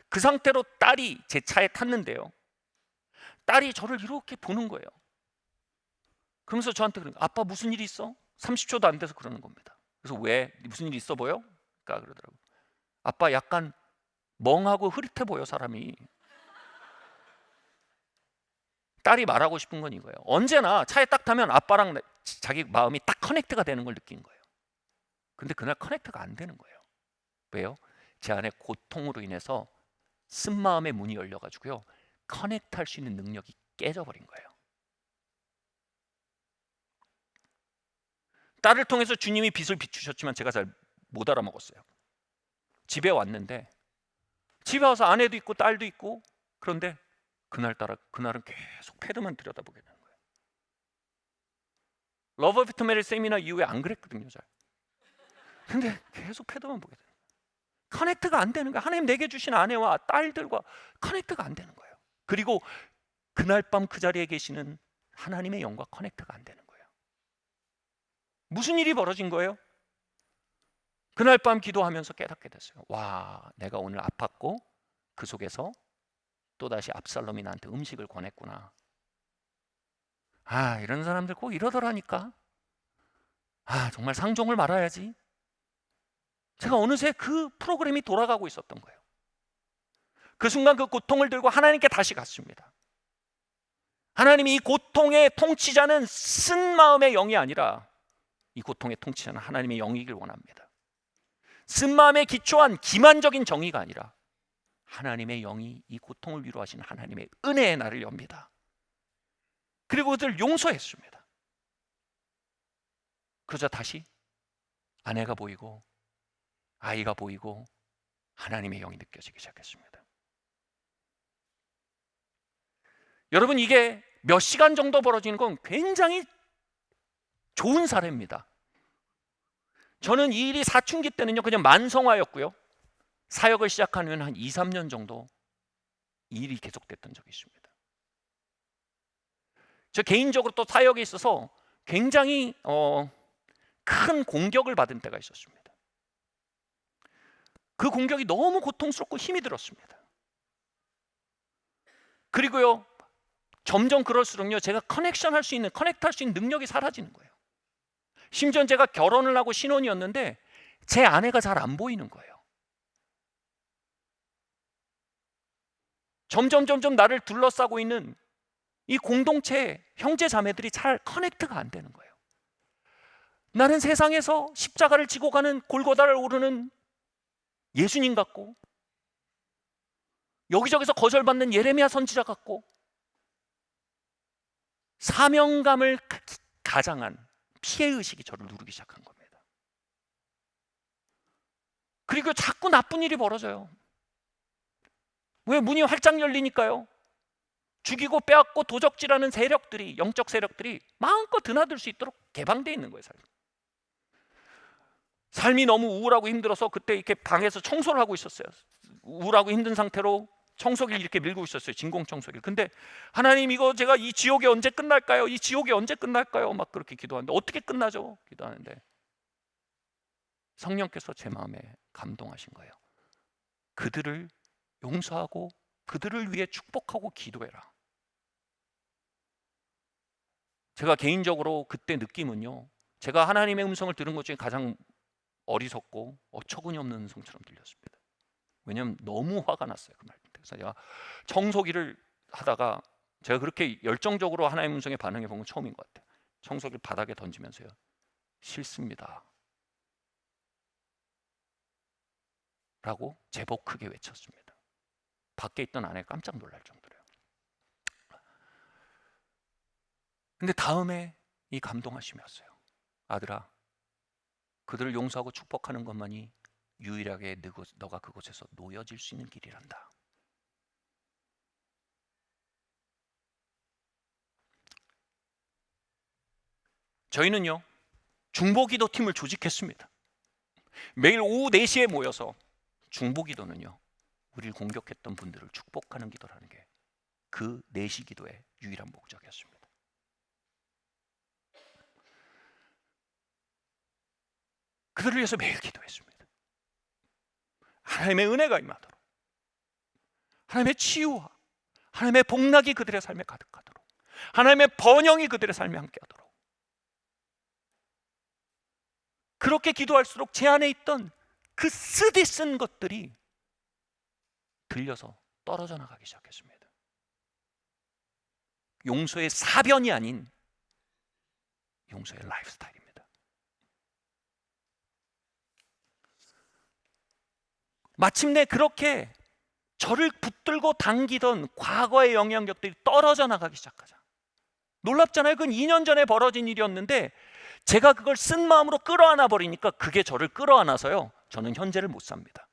그 상태로 딸이 제 차에 탔는데요. 딸이 저를 이렇게 보는 거예요. 그러면서 저한테 그러는 거예요. 아빠 무슨 일이 있어? 30초도 안 돼서 그러는 겁니다. 그래서 왜? 무슨 일이 있어 보여? 그러니까 그러더라고요. 아빠 약간 멍하고 흐릿해 보여 사람이. 딸이 말하고 싶은 건 이거예요. 언제나 차에 딱 타면 아빠랑 자기 마음이 딱 커넥트가 되는 걸 느낀 거예요. 근데 그날 커넥트가 안 되는 거예요. 왜요? 제 안에 고통으로 인해서 쓴마음의 문이 열려가지고요. 커넥트할 수 있는 능력이 깨져버린 거예요. 딸을 통해서 주님이 빛을 비추셨지만 제가 잘 못 알아먹었어요. 집에 왔는데 집에 와서 아내도 있고 딸도 있고 그런데 그날은 계속 패드만 들여다보게 되는 거예요. 러브 오브 투메리 세미나 이후에 안 그랬거든요. 잘. 근데 계속 패드만 보게 되는 거예요. 커넥트가 안 되는 거예요. 하나님 내게 주신 아내와 딸들과 커넥트가 안 되는 거예요. 그리고 그날 밤 그 자리에 계시는 하나님의 영과 커넥트가 안 되는 거예요. 무슨 일이 벌어진 거예요? 그날 밤 기도하면서 깨닫게 됐어요. 와, 내가 오늘 아팠고 그 속에서 또다시 압살롬이 나한테 음식을 권했구나. 아, 이런 사람들 꼭 이러더라니까. 아, 정말 상종을 말아야지. 제가 어느새 그 프로그램이 돌아가고 있었던 거예요. 그 순간 그 고통을 들고 하나님께 다시 갔습니다. 하나님이 이 고통의 통치자는 쓴 마음의 영이 아니라 이 고통의 통치자는 하나님의 영이길 원합니다. 쓴 마음에 기초한 기만적인 정의가 아니라 하나님의 영이 이 고통을 위로하시는 하나님의 은혜의 날을 엽니다. 그리고 그들 용서했습니다. 그러자 다시 아내가 보이고 아이가 보이고 하나님의 영이 느껴지기 시작했습니다. 여러분 이게 몇 시간 정도 벌어지는 건 굉장히 좋은 사례입니다. 저는 이 일이 사춘기 때는요 그냥 만성화였고요. 사역을 시작한 후에는 한 2, 3년 정도 이 일이 계속됐던 적이 있습니다. 저 개인적으로 또 사역에 있어서 굉장히 큰 공격을 받은 때가 있었습니다. 그 공격이 너무 고통스럽고 힘이 들었습니다. 그리고요 점점 그럴수록요 제가 커넥트 할 수 있는 능력이 사라지는 거예요. 심지어 제가 결혼을 하고 신혼이었는데 제 아내가 잘 안 보이는 거예요. 점점 나를 둘러싸고 있는 이 공동체 형제 자매들이 잘 커넥트가 안 되는 거예요. 나는 세상에서 십자가를 지고 가는 골고다를 오르는 예수님 같고 여기저기서 거절받는 예레미야 선지자 같고 사명감을 가장한 피해의식이 저를 누르기 시작한 겁니다. 그리고 자꾸 나쁜 일이 벌어져요. 왜? 문이 활짝 열리니까요. 죽이고 빼앗고 도적질하는 세력들이, 영적 세력들이 마음껏 드나들 수 있도록 개방되어 있는 거예요. 삶이 너무 우울하고 힘들어서 그때 이렇게 방에서 청소를 하고 있었어요. 우울하고 힘든 상태로 청소기를 이렇게 밀고 있었어요. 진공청소기를. 근데 하나님, 이거 제가 이 지옥이 언제 끝날까요? 이 지옥이 언제 끝날까요? 막 그렇게 기도하는데 어떻게 끝나죠? 기도하는데 성령께서 제 마음에 감동하신 거예요. 그들을 용서하고 그들을 위해 축복하고 기도해라. 제가 개인적으로 그때 느낌은요, 제가 하나님의 음성을 들은 것 중에 가장 어리석고 어처구니 없는 음성처럼 들렸습니다. 왜냐하면 너무 화가 났어요, 그 말. 그래서 제가 청소기를 하다가 제가 그렇게 열정적으로 하나님의 음성에 반응해 본 건 처음인 것 같아요. 청소기를 바닥에 던지면서요, 싫습니다 라고 제법 크게 외쳤습니다. 밖에 있던 아내가 깜짝 놀랄 정도로요. 근데 다음에 이 감동하심이었어요. 아들아, 그들을 용서하고 축복하는 것만이 유일하게 너가 그곳에서 놓여질 수 있는 길이란다. 저희는요, 중보기도 팀을 조직했습니다. 매일 오후 4시에 모여서 중보기도는요, 우리를 공격했던 분들을 축복하는 기도라는 게 그 4시 기도의 유일한 목적이었습니다. 그들을 위해서 매일 기도했습니다. 하나님의 은혜가 임하도록, 하나님의 치유와 하나님의 복락이 그들의 삶에 가득하도록, 하나님의 번영이 그들의 삶에 함께하도록. 그렇게 기도할수록 제 안에 있던 그 쓰디쓴 것들이 들려서 떨어져 나가기 시작했습니다. 용서의 사변이 아닌 용서의 라이프스타일입니다. 마침내 그렇게 저를 붙들고 당기던 과거의 영향력들이 떨어져 나가기 시작하자. 놀랍잖아요. 그건 2년 전에 벌어진 일이었는데 제가 그걸 쓴 마음으로 끌어안아 버리니까 그게 저를 끌어안아서요, 저는 현재를 못 삽니다.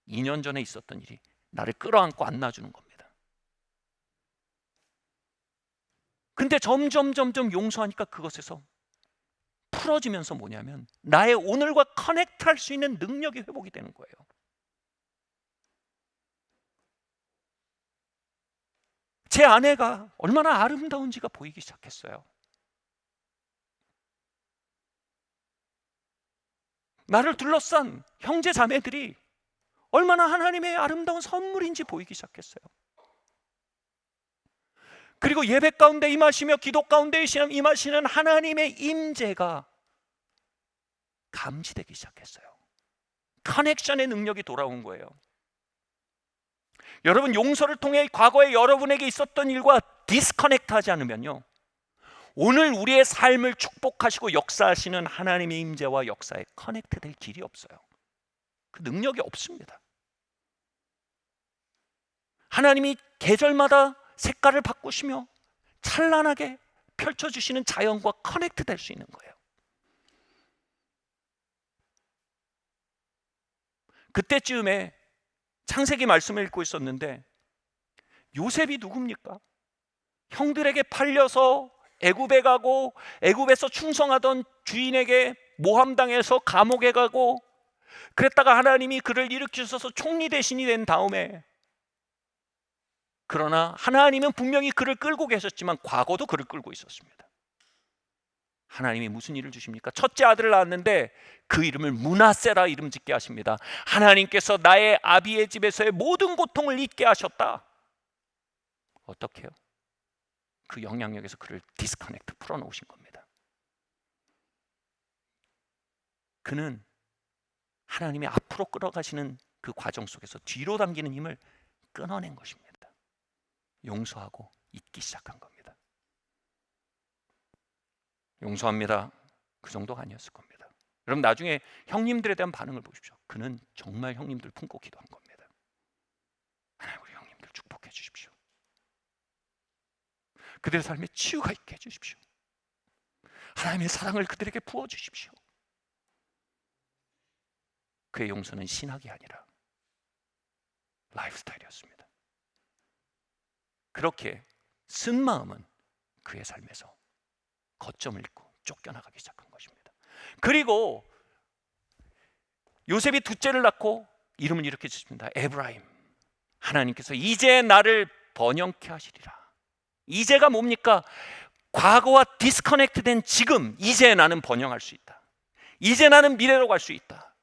2년 전에 있었던 일이 나를 끌어안고 안 놔주는 겁니다. 근데 점점 용서하니까 그것에서 풀어지면서 뭐냐면 나의 오늘과 커넥트할 수 있는 능력이 회복이 되는 거예요. 제 아내가 얼마나 아름다운지가 보이기 시작했어요. 나를 둘러싼 형제 자매들이 얼마나 하나님의 아름다운 선물인지 보이기 시작했어요. 그리고 예배 가운데 임하시며 기도 가운데 임하시는 하나님의 임재가 감지되기 시작했어요. 커넥션의 능력이 돌아온 거예요. 여러분, 용서를 통해 과거에 여러분에게 있었던 일과 디스커넥트 하지 않으면요, 오늘 우리의 삶을 축복하시고 역사하시는 하나님의 임재와 역사에 커넥트될 길이 없어요. 그 능력이 없습니다. 하나님이 계절마다 색깔을 바꾸시며 찬란하게 펼쳐주시는 자연과 커넥트 될 수 있는 거예요. 그때쯤에 창세기 말씀을 읽고 있었는데 요셉이 누굽니까? 형들에게 팔려서 애굽에 가고 애굽에서 충성하던 주인에게 모함당해서 감옥에 가고 그랬다가 하나님이 그를 일으키셔서 총리 대신이 된 다음에, 그러나 하나님은 분명히 그를 끌고 계셨지만 과거도 그를 끌고 있었습니다. 하나님이 무슨 일을 주십니까? 첫째 아들을 낳았는데 그 이름을 므낫세라 이름 짓게 하십니다. 하나님께서 나의 아비의 집에서의 모든 고통을 잊게 하셨다. 어떻게 해요? 그 영향력에서 그를 디스커넥트 풀어놓으신 겁니다. 그는 하나님이 앞으로 끌어가시는 그 과정 속에서 뒤로 당기는 힘을 끊어낸 것입니다. 용서하고 잊기 시작한 겁니다. 용서합니다. 그 정도가 아니었을 겁니다. 여러분, 나중에 형님들에 대한 반응을 보십시오. 그는 정말 형님들 품고 기도한 겁니다. 하나님, 우리 형님들 축복해 주십시오. 그들의 삶에 치유가 있게 해주십시오. 하나님의 사랑을 그들에게 부어주십시오. 그의 용서는 신학이 아니라 라이프스타일이었습니다. 그렇게 쓴 마음은 그의 삶에서 거점을 잃고 쫓겨나가기 시작한 것입니다. 그리고 요셉이 둘째를 낳고 이름을 이렇게 짓습니다. 에브라임. 하나님께서 이제 나를 번영케 하시리라. 이제가 뭡니까? 과거와 디스커넥트된 지금, 이제 나는 번영할 수 있다. 이제 나는 미래로 갈 수 있다.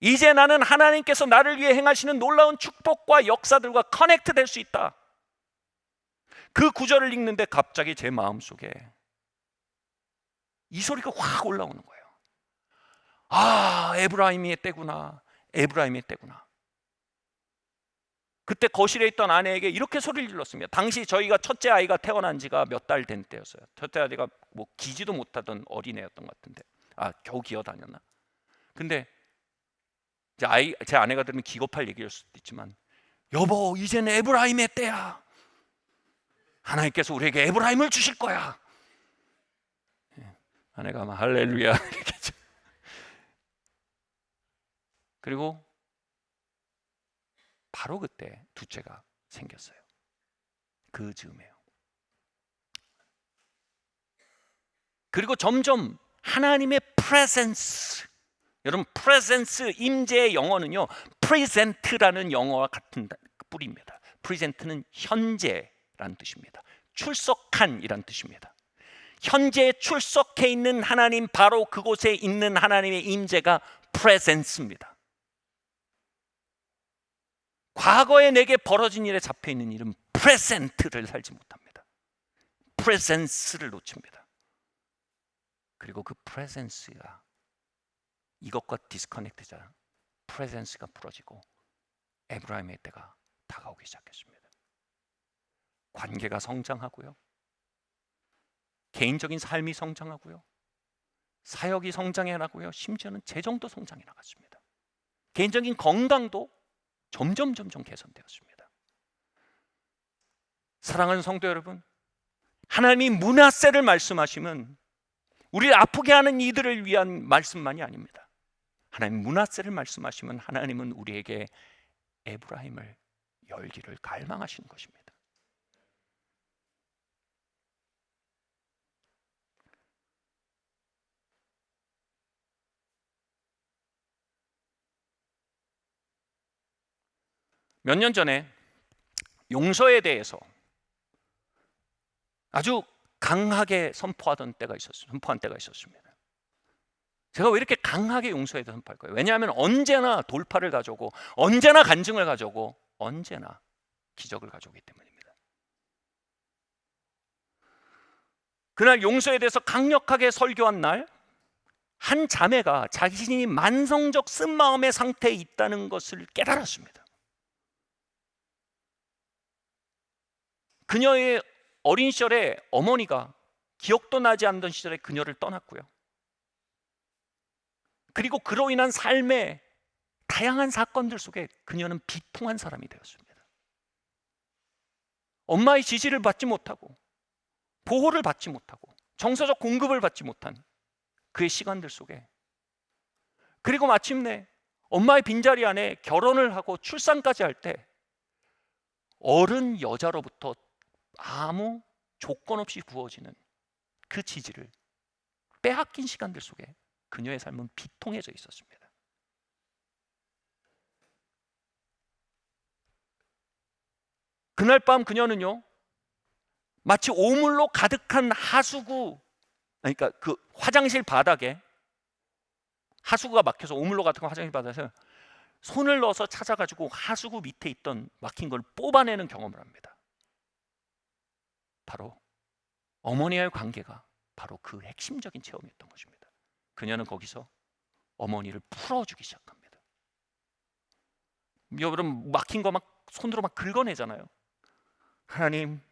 이제 나는 하나님께서 나를 위해 행하시는 놀라운 축복과 역사들과 커넥트 될 수 있다. 그 구절을 읽는데 갑자기 제 마음속에 이 소리가 확 올라오는 거예요. 아, 에브라임의 때구나. 에브라임의 때구나. 그때 거실에 있던 아내에게 이렇게 소리를 질렀습니다. 당시 저희가 첫째 아이가 태어난 지가 몇 달 된 때였어요. 첫째 아이가 뭐 기지도 못하던 어린애였던 것 같은데, 겨우 기어다녔나? 근데 제 아내가 들으면 기겁할 얘기일 수도 있지만, 여보, 이제는 에브라임의 때야. 하나님께서 우리에게 에브라임을 주실 거야. 아내가 막 할렐루야 이렇게. 그리고 바로 그때 둘째가 생겼어요. 그 즈음에요. 그리고 점점 하나님의 프레젠스, 여러분 프레젠스, 임재의 영어는요 프레젠트라는 영어와 같은 뿌리입니다. 프레젠트는 현재라는 뜻입니다. 출석한이란 뜻입니다. 현재에 출석해 있는 하나님, 바로 그곳에 있는 하나님의 임재가 프레젠스입니다. 과거에 내게 벌어진 일에 잡혀있는 일은 프레젠트를 살지 못합니다. 프레젠스를 놓칩니다. 그리고 그 프레젠스가 이것과 디스커넥트자, 프레젠스가 부러지고 에브라임의 때가 다가오기 시작했습니다. 관계가 성장하고요, 개인적인 삶이 성장하고요, 사역이 성장해 나고요, 심지어는 재정도 성장해 나갔습니다. 개인적인 건강도 점점 개선되었습니다. 사랑하는 성도 여러분, 하나님이 므낫세를 말씀하시면 우리를 아프게 하는 이들을 위한 말씀만이 아닙니다. 하나님 므낫세를 말씀하시면 하나님은 우리에게 에브라임을 열기를 갈망하시는 것입니다. 몇 년 전에 용서에 대해서 아주 강하게 선포한 때가 있었습니다. 제가 왜 이렇게 강하게 용서에 대해서 선포할까요? 왜냐하면 언제나 돌파를 가져오고, 언제나 간증을 가져오고, 언제나 기적을 가져오기 때문입니다. 그날 용서에 대해서 강력하게 설교한 날, 한 자매가 자신이 만성적 쓴마음의 상태에 있다는 것을 깨달았습니다. 그녀의 어린 시절에 어머니가 기억도 나지 않던 시절에 그녀를 떠났고요, 그리고 그로 인한 삶의 다양한 사건들 속에 그녀는 비통한 사람이 되었습니다. 엄마의 지지를 받지 못하고, 보호를 받지 못하고, 정서적 공급을 받지 못한 그의 시간들 속에, 그리고 마침내 엄마의 빈자리 안에 결혼을 하고 출산까지 할 때 어른 여자로부터 아무 조건 없이 부어지는 그 지지를 빼앗긴 시간들 속에 그녀의 삶은 비통해져 있었습니다. 그날 밤 그녀는요, 마치 오물로 가득한 하수구, 그러니까 그 화장실 바닥에 하수구가 막혀서 오물로 가득한 화장실 바닥에서 손을 넣어서 찾아가지고 하수구 밑에 있던 막힌 걸 뽑아내는 경험을 합니다. 바로 어머니와의 관계가 바로 그 핵심적인 체험이었던 것입니다. 그녀는 거기서 어머니를 풀어주기 시작합니다. 여러분, 막힌 거 막 손으로 막 긁어내잖아요. 하나님,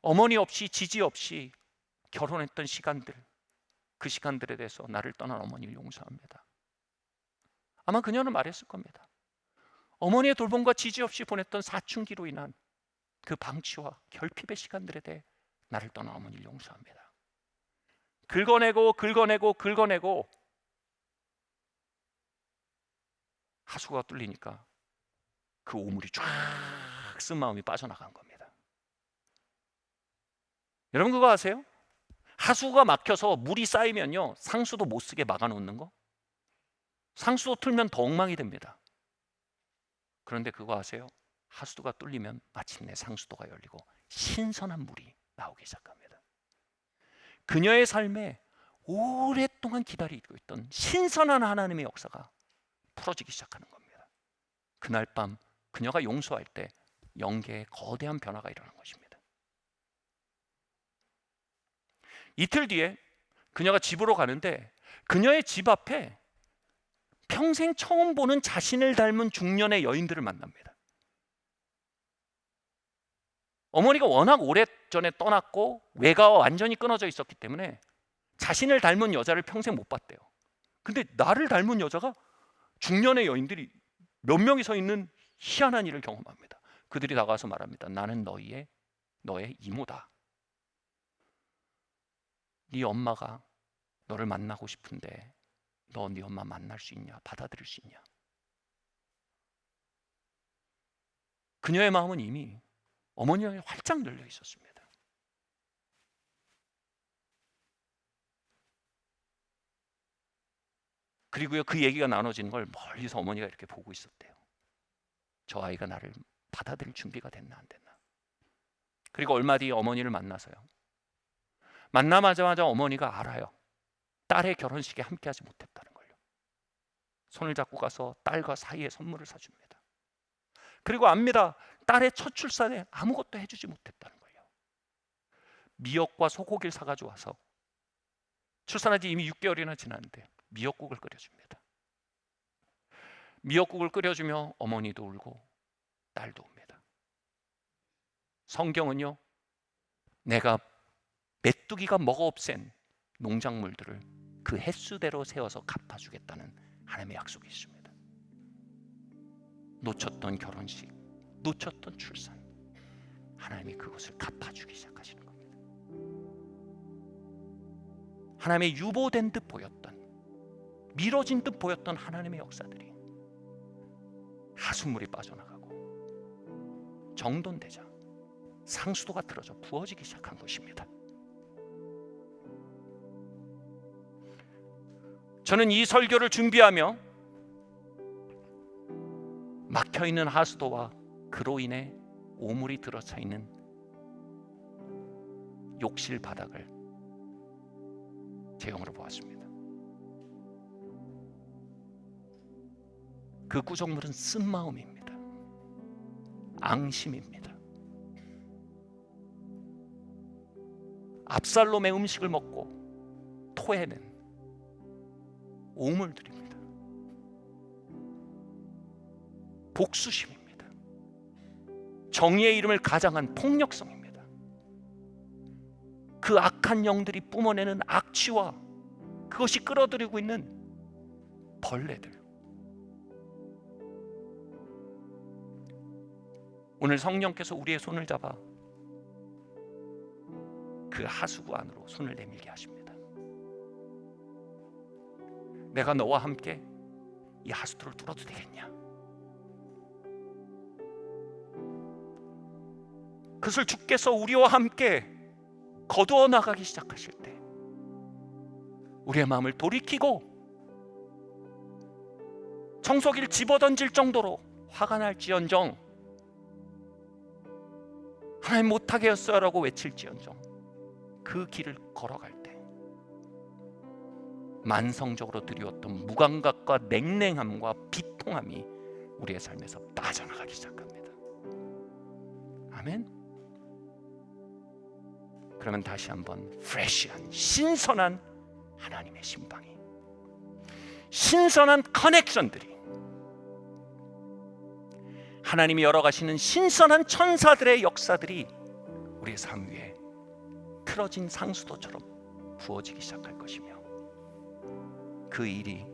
어머니 없이, 지지 없이 결혼했던 시간들, 그 시간들에 대해서 나를 떠난 어머니를 용서합니다. 아마 그녀는 말했을 겁니다. 어머니의 돌봄과 지지 없이 보냈던 사춘기로 인한 그 방치와 결핍의 시간들에 대해 나를 떠난 어머니를 용서합니다. 긁어내고 하수구가 뚫리니까 그 오물이 쫙 쓴 마음이 빠져나간 겁니다. 여러분 그거 아세요? 하수구가 막혀서 물이 쌓이면요, 상수도 못 쓰게 막아놓는 거. 상수도 틀면 더 엉망이 됩니다. 그런데 그거 아세요? 하수도가 뚫리면 마침내 상수도가 열리고 신선한 물이 나오기 시작합니다. 그녀의 삶에 오랫동안 기다리고 있던 신선한 하나님의 역사가 풀어지기 시작하는 겁니다. 그날 밤 그녀가 용서할 때 영계에 거대한 변화가 일어난 것입니다. 이틀 뒤에 그녀가 집으로 가는데 그녀의 집 앞에 평생 처음 보는 자신을 닮은 중년의 여인들을 만납니다. 어머니가 워낙 오래전에 떠났고 외가와 완전히 끊어져 있었기 때문에 자신을 닮은 여자를 평생 못 봤대요. 근데 나를 닮은 여자가 중년의 여인들이 몇 명이 서 있는 희한한 일을 경험합니다. 그들이 다가와서 말합니다. 나는 너의 이모다. 네 엄마가 너를 만나고 싶은데 너 네 엄마 만날 수 있냐? 받아들일 수 있냐? 그녀의 마음은 이미 어머니와 활짝 열려 있었습니다. 그리고요, 그 얘기가 나눠지는 걸 멀리서 어머니가 이렇게 보고 있었대요. 저 아이가 나를 받아들일 준비가 됐나 안 됐나. 그리고 얼마 뒤에 어머니를 만나서요. 만나자마자 어머니가 알아요. 딸의 결혼식에 함께하지 못했다는 걸요. 손을 잡고 가서 딸과 사이에 선물을 사줍니다. 그리고 압니다. 딸의 첫 출산에 아무것도 해주지 못했다는 걸요. 미역과 소고기를 사가지고 와서 출산한 지 이미 6개월이나 지났는데 미역국을 끓여줍니다. 미역국을 끓여주며 어머니도 울고 딸도 웁니다. 성경은요, 내가 메뚜기가 먹어 없앤 농작물들을 그 횟수대로 세워서 갚아주겠다는 하나님의 약속이 있습니다. 놓쳤던 결혼식, 놓쳤던 출산, 하나님이 그것을 갚아주기 시작하시는 겁니다. 하나님의 유보된 듯 보였던, 미뤄진 듯 보였던 하나님의 역사들이 하수물이 빠져나가고 정돈되자 상수도가 틀어져 부어지기 시작한 것입니다. 저는 이 설교를 준비하며 막혀있는 하수도와 그로 인해 오물이 들어차 있는 욕실 바닥을 제 영으로 보았습니다. 그 구정물은 쓴마음입니다. 앙심입니다. 압살롬의 음식을 먹고 토해낸 오물들입니다. 복수심입니다. 정의의 이름을 가장한 폭력성입니다. 그 악한 영들이 뿜어내는 악취와 그것이 끌어들이고 있는 벌레들. 오늘 성령께서 우리의 손을 잡아 그 하수구 안으로 손을 내밀게 하십니다. 내가 너와 함께 이 하수도를 뚫어도 되겠냐? 그것을 주께서 우리와 함께 거두어 나가기 시작하실 때 우리의 마음을 돌이키고 청소기를 집어던질 정도로 화가 날지언정, 하나님 못하게 했어요 라고 외칠지언정, 그 길을 걸어갈 때 만성적으로 드리웠던 무감각과 냉랭함과 비통함이 우리의 삶에서 빠져나가기 시작합니다. 아멘. 그러면 다시 한번 프레시한, 신선한 하나님의 신방이, 신선한 커넥션들이, 하나님이 열어가시는 신선한 천사들의 역사들이 우리의 삶 위에 틀어진 상수도처럼 부어지기 시작할 것이며, 그 일이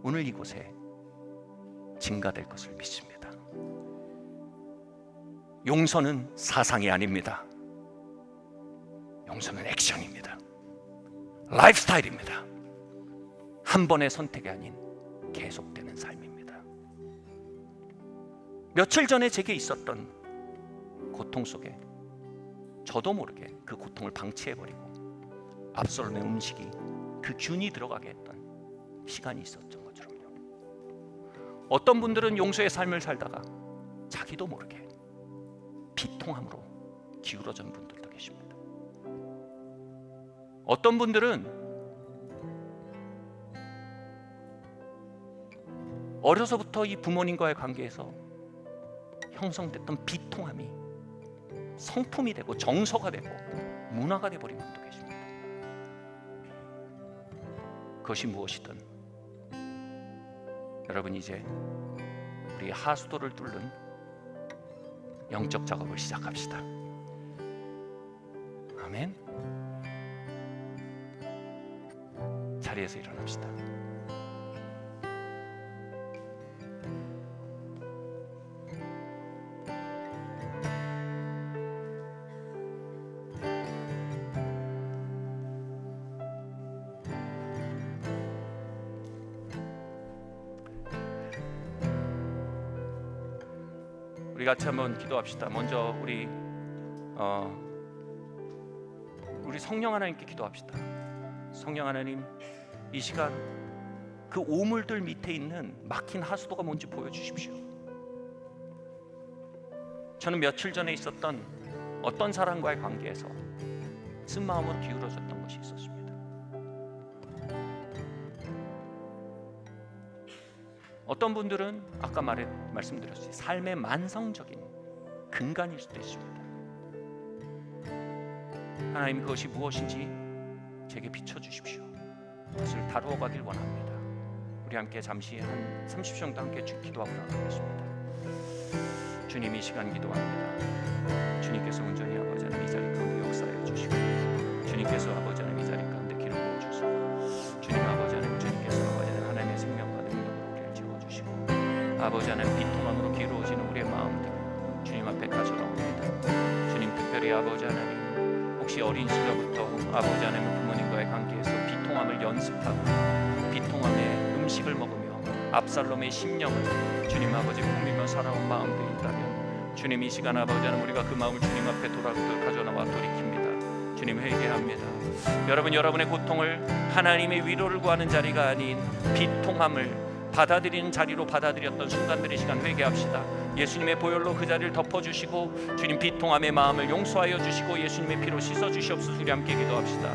오늘 이곳에 증가될 것을 믿습니다. 용서는 사상이 아닙니다. 용서는 액션입니다. 라이프스타일입니다. 한 번의 선택이 아닌 계속되는 삶입니다. 며칠 전에 제게 있었던 고통 속에 저도 모르게 그 고통을 방치해버리고 압살롬의 음식이 그 균이 들어가게 했던 시간이 있었던 것처럼요. 어떤 분들은 용서의 삶을 살다가 자기도 모르게 비통함으로 기울어진 분들도 계십니다. 어떤 분들은 어려서부터 이 부모님과의 관계에서 형성됐던 비통함이 성품이 되고 정서가 되고 문화가 되어버린 분도 계십니다. 그것이 무엇이든 여러분, 이제 우리 하수도를 뚫는 영적 작업을 시작합시다. 아멘. 자리에서 일어납시다. 우리 같이 한번 기도합시다. 먼저 우리 성령 하나님께 기도합시다. 성령 하나님, 이 시간 그 오물들 밑에 있는 막힌 하수도가 뭔지 보여주십시오. 저는 며칠 전에 있었던 어떤 사람과의 관계에서 쓴 마음으로 기울어졌던 것이 있었습니다. 어떤 분들은 아까 말씀드렸듯이 삶의 만성적인 근간일 수도 있습니다. 하나님, 그것이 무엇인지 제게 비춰주십시오. 그것을 다루어 가길 원합니다. 우리 함께 잠시 한 30초 정도 함께 기도하고 나가겠습니다. 주님, 이 시간 기도합니다. 주님께서 온전히 아버지 하나님 이 자리 가운데 역사해 주시고, 주님께서 아버지 하나님 이 자리 가운데 기름 부어 주시고, 주님 아버지 하나님, 주님께서 아버지 하나님 하나님의 생명과 능력으로 우리를 채워주시고, 아버지 하나님 비통함으로 기울어지는 우리의 마음들 주님 앞에 가져나옵니다. 주님, 특별히 아버지 하나님, 혹시 어린 시절부터 아버지 하나님 부모님과의 관계에서 비통함을 연습하고 비통함의 음식을 먹으며 압살롬의 심령을 주님 아버지 꾸미며 살아온 마음들이 있다면, 주님 이 시간 아버지 하나님 우리가 그 마음을 주님 앞에 가져나와 돌이킵니다. 주님, 회개합니다. 여러분, 여러분의 고통을 하나님의 위로를 구하는 자리가 아닌 비통함을 받아들이는 자리로 받아들였던 순간들의 시간 회개합시다. 예수님의 보혈로 그 자리를 덮어주시고, 주님 비통함의 마음을 용서하여 주시고 예수님의 피로 씻어 주시옵소서. 우리 함께 기도합시다.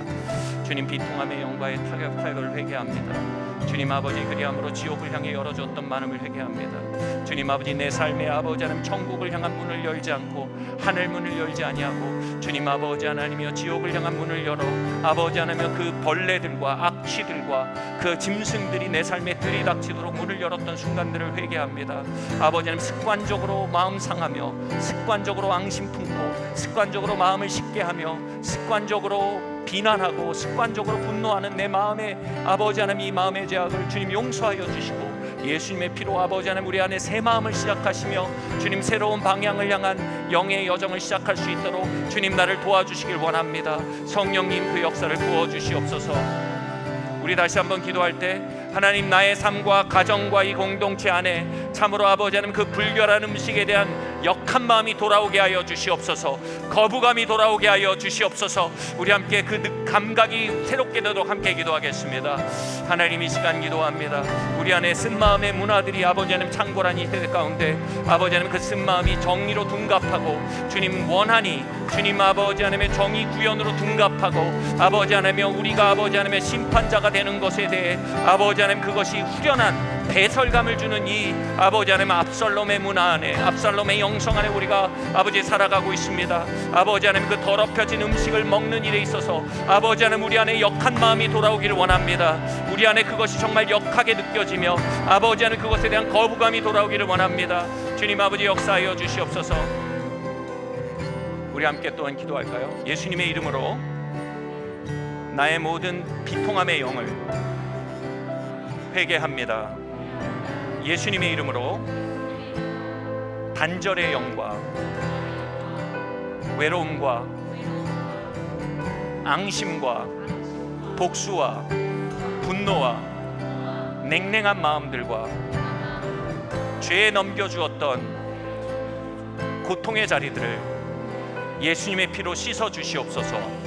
주님, 비통함의 영과의 타격을 회개합니다. 주님 아버지, 그리함으로 지옥을 향해 열어줬던 마음을 회개합니다. 주님 아버지, 내 삶의 아버지 하나님 천국을 향한 문을 열지 않고 하늘 문을 열지 아니하고, 주님 아버지 하나님이여 지옥을 향한 문을 열어 아버지 하나님이여 그 벌레들과 악취들과 그 짐승들이 내 삶에 들이닥치도록 문을 열었던 순간들을 회개합니다. 아버지 하나님, 습관적으로 마음 상하며 습관적으로 앙심 품고 습관적으로 마음을 쉽게 하며 습관적으로 비난하고 습관적으로 분노하는 내 마음의 아버지 하나님, 이 마음의 죄악을 주님 용서하여 주시고 예수님의 피로 아버지 하나님 우리 안에 새 마음을 시작하시며 주님 새로운 방향을 향한 영의 여정을 시작할 수 있도록 주님 나를 도와주시길 원합니다. 성령님, 그 역사를 부어주시옵소서. 우리 다시 한번 기도할 때, 하나님, 나의 삶과 가정과 이 공동체 안에 참으로 아버지 하나님 그 불결한 음식에 대한 역한 마음이 돌아오게 하여 주시옵소서. 거부감이 돌아오게 하여 주시옵소서. 우리 함께 그 감각이 새롭게 되도록 함께 기도하겠습니다. 하나님, 이 시간 기도합니다. 우리 안에 쓴 마음의 문화들이 아버지 하나님 창궐한 이 세대 가운데 아버지 하나님 그 쓴 마음이 정의로 둔갑하고 주님 원하니 주님 아버지 하나님의 정의 구현으로 둔갑하고 아버지 하나님의 우리가 아버지 하나님의 심판자가 되는 것에 대해 아버지 하나님 그것이 후련한 배설감을 주는 이 아버지 하나님 압살롬의 문화 안에, 압살롬의 영성 안에 우리가 아버지 살아가고 있습니다. 아버지 하나님 그 더럽혀진 음식을 먹는 일에 있어서 아버지 하나님 우리 안에 역한 마음이 돌아오기를 원합니다. 우리 안에 그것이 정말 역하게 느껴지며 아버지 하나님 그것에 대한 거부감이 돌아오기를 원합니다. 주님 아버지 역사하여 주시옵소서. 우리 함께 또한 기도할까요? 예수님의 이름으로 나의 모든 비통함의 영을 회개합니다. 예수님의 이름으로 단절의 영과 외로움과 앙심과 복수와 분노와 냉랭한 마음들과 죄에 넘겨주었던 고통의 자리들을 예수님의 피로 씻어 주시옵소서.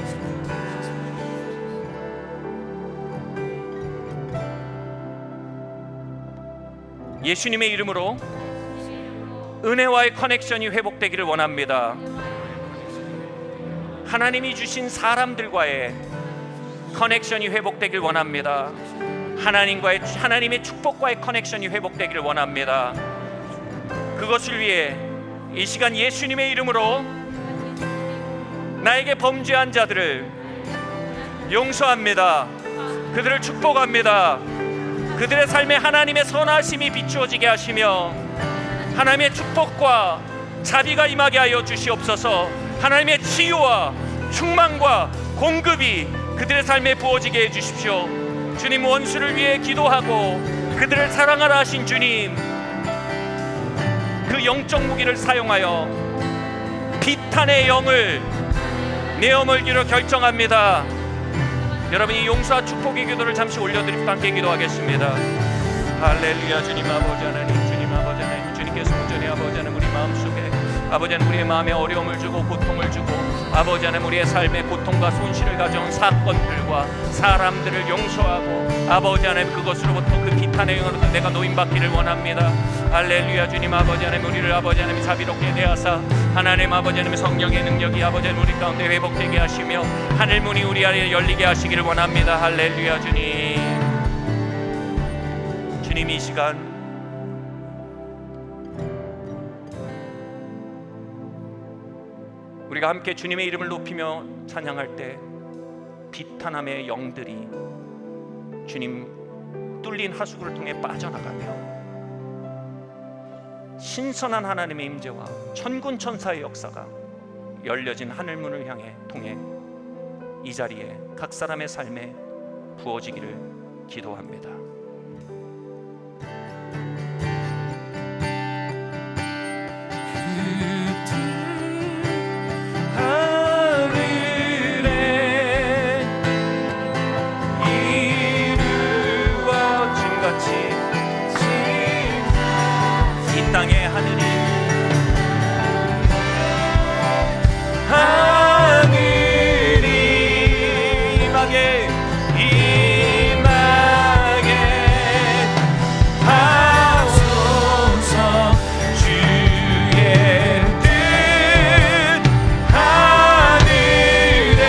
예수님의 이름으로 은혜와의 커넥션이 회복되기를 원합니다. 하나님이 주신 사람들과의 커넥션이 회복되길 원합니다. 하나님의 축복과의 커넥션이 회복되기를 원합니다. 그것을 위해 이 시간 예수님의 이름으로 나에게 범죄한 자들을 용서합니다. 그들을 축복합니다. 그들의 삶에 하나님의 선하심이 비추어지게 하시며 하나님의 축복과 자비가 임하게 하여 주시옵소서. 하나님의 치유와 충만과 공급이 그들의 삶에 부어지게 해주십시오. 주님, 원수를 위해 기도하고 그들을 사랑하라 하신 주님, 그 영적 무기를 사용하여 비탄의 영을 내어멀기로 결정합니다. 여러분이 용서와 축복의 기도를 잠시 올려드리고 함께 기도하겠습니다. 할렐루야. 주님 아버지 하나님, 주님 아버지 하나님, 주님께서 온전히 아버지 하나님 우리 마음속에 아버지 하나님 우리의 마음에 어려움을 주고 고통을 주고 아버지 하나님 우리의 삶에 고통과 손실을 가져온 사건들과 사람들을 용서하고 아버지 하나님 그것으로부터 그 비탄의 영으로부터 내가 노임받기를 원합니다. 할렐루야. 주님 아버지 하나님 우리를 아버지 하나님 자비롭게 대하사 하나님 아버지 하나님 성령의 능력이 아버지 하나님 우리 가운데 회복되게 하시며 하늘문이 우리 안에 열리게 하시기를 원합니다. 할렐루야. 주님 이 시간 우리가 함께 주님의 이름을 높이며 찬양할 때 비탄함의 영들이 주님 뚫린 하수구를 통해 빠져나가며 신선한 하나님의 임재와 천군 천사의 역사가 열려진 하늘문을 향해 통해 이 자리에 각 사람의 삶에 부어지기를 기도합니다. 땅의 하늘이 임하게 하소서. 주의 뜻 하늘에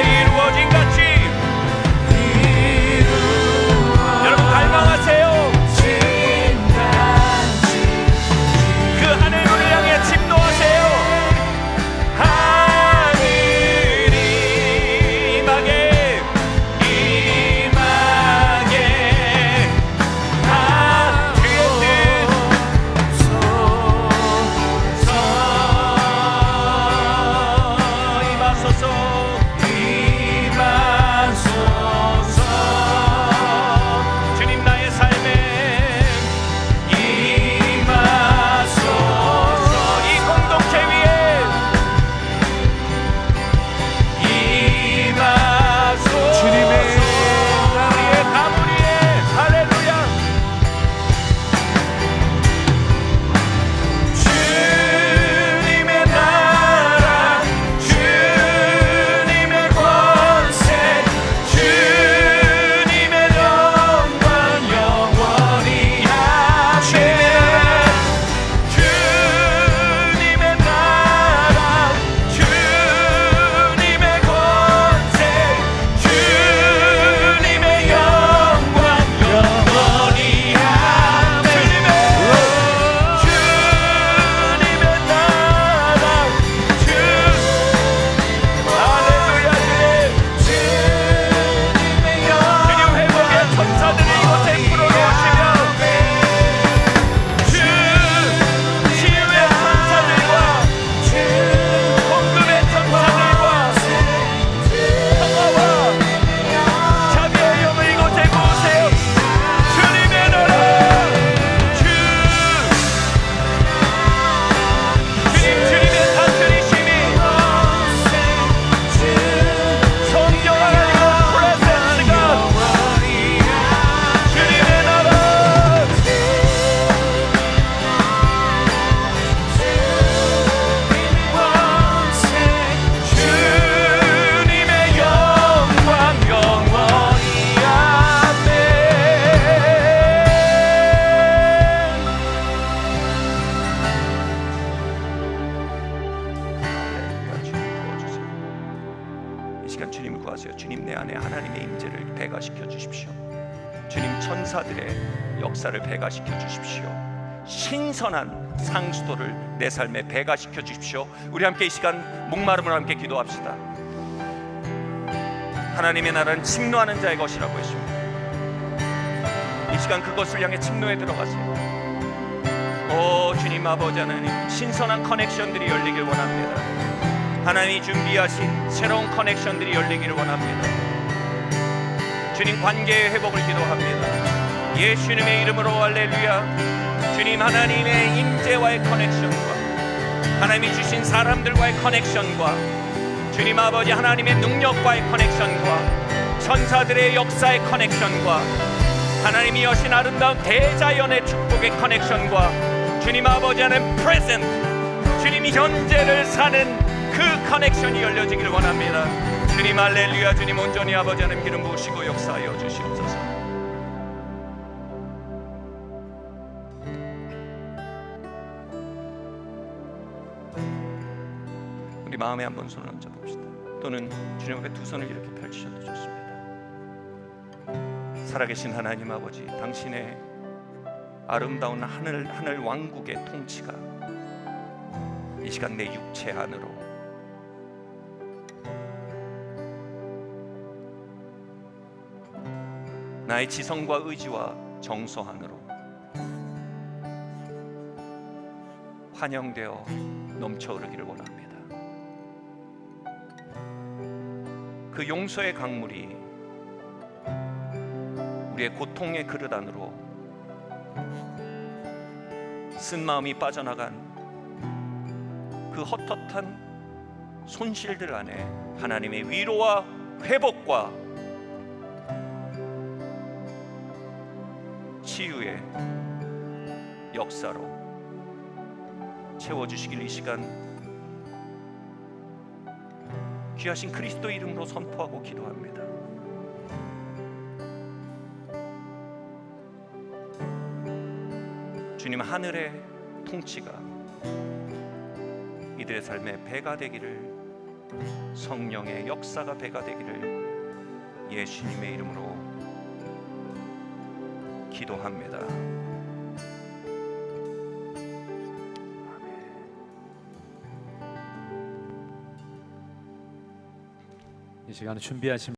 이루어진 같이 여러분 갈망하세요. 그 하늘 안에 하나님의 임재를 배가시켜 주십시오. 주님, 천사들의 역사를 배가시켜 주십시오. 신선한 상수도를 내 삶에 배가시켜 주십시오. 우리 함께 이 시간 목마름을 함께 기도합시다. 하나님의 나라는 침노하는 자의 것이라고 했습니다. 이 시간 그것을 향해 침노에 들어가세요. 오 주님 아버지 하나님, 신선한 커넥션들이 열리길 원합니다. 하나님이 준비하신 새로운 커넥션들이 열리기를 원합니다. 주님, 관계의 회복을 기도합니다. 예수님의 이름으로 할렐루야. 주님, 하나님의 임재와의 커넥션과 하나님이 주신 사람들과의 커넥션과 주님 아버지 하나님의 능력과의 커넥션과 천사들의 역사의 커넥션과 하나님이 여신 아름다운 대자연의 축복의 커넥션과 주님 아버지 하나님 프레젠트, 주님이 현재를 사는 그 커넥션이 열려지기를 원합니다. 주님 할렐루야. 주님 온전히 아버지 하나님 기름 부으시고 역사하여 주시옵소서. 우리 마음에 한번 손을 얹어 봅시다. 또는 주님 앞에 두 손을 이렇게 펼치셔도 좋습니다. 살아계신 하나님 아버지, 당신의 아름다운 하늘 왕국의 통치가 이 시간 내 육체 안으로 나의 지성과 의지와 정서 안으로 환영되어 넘쳐 흐르기를 원합니다. 그 용서의 강물이 우리의 고통의 그릇 안으로 쓴 마음이 빠져나간 그 헛헛한 손실들 안에 하나님의 위로와 회복과 치유의 역사로 채워주시길 이 시간 귀하신 그리스도 이름으로 선포하고 기도합니다. 주님, 하늘의 통치가 이들의 삶에 배가 되기를, 성령의 역사가 배가 되기를 예수님의 이름으로 기도합니다. 아멘. 이 시간 준비하신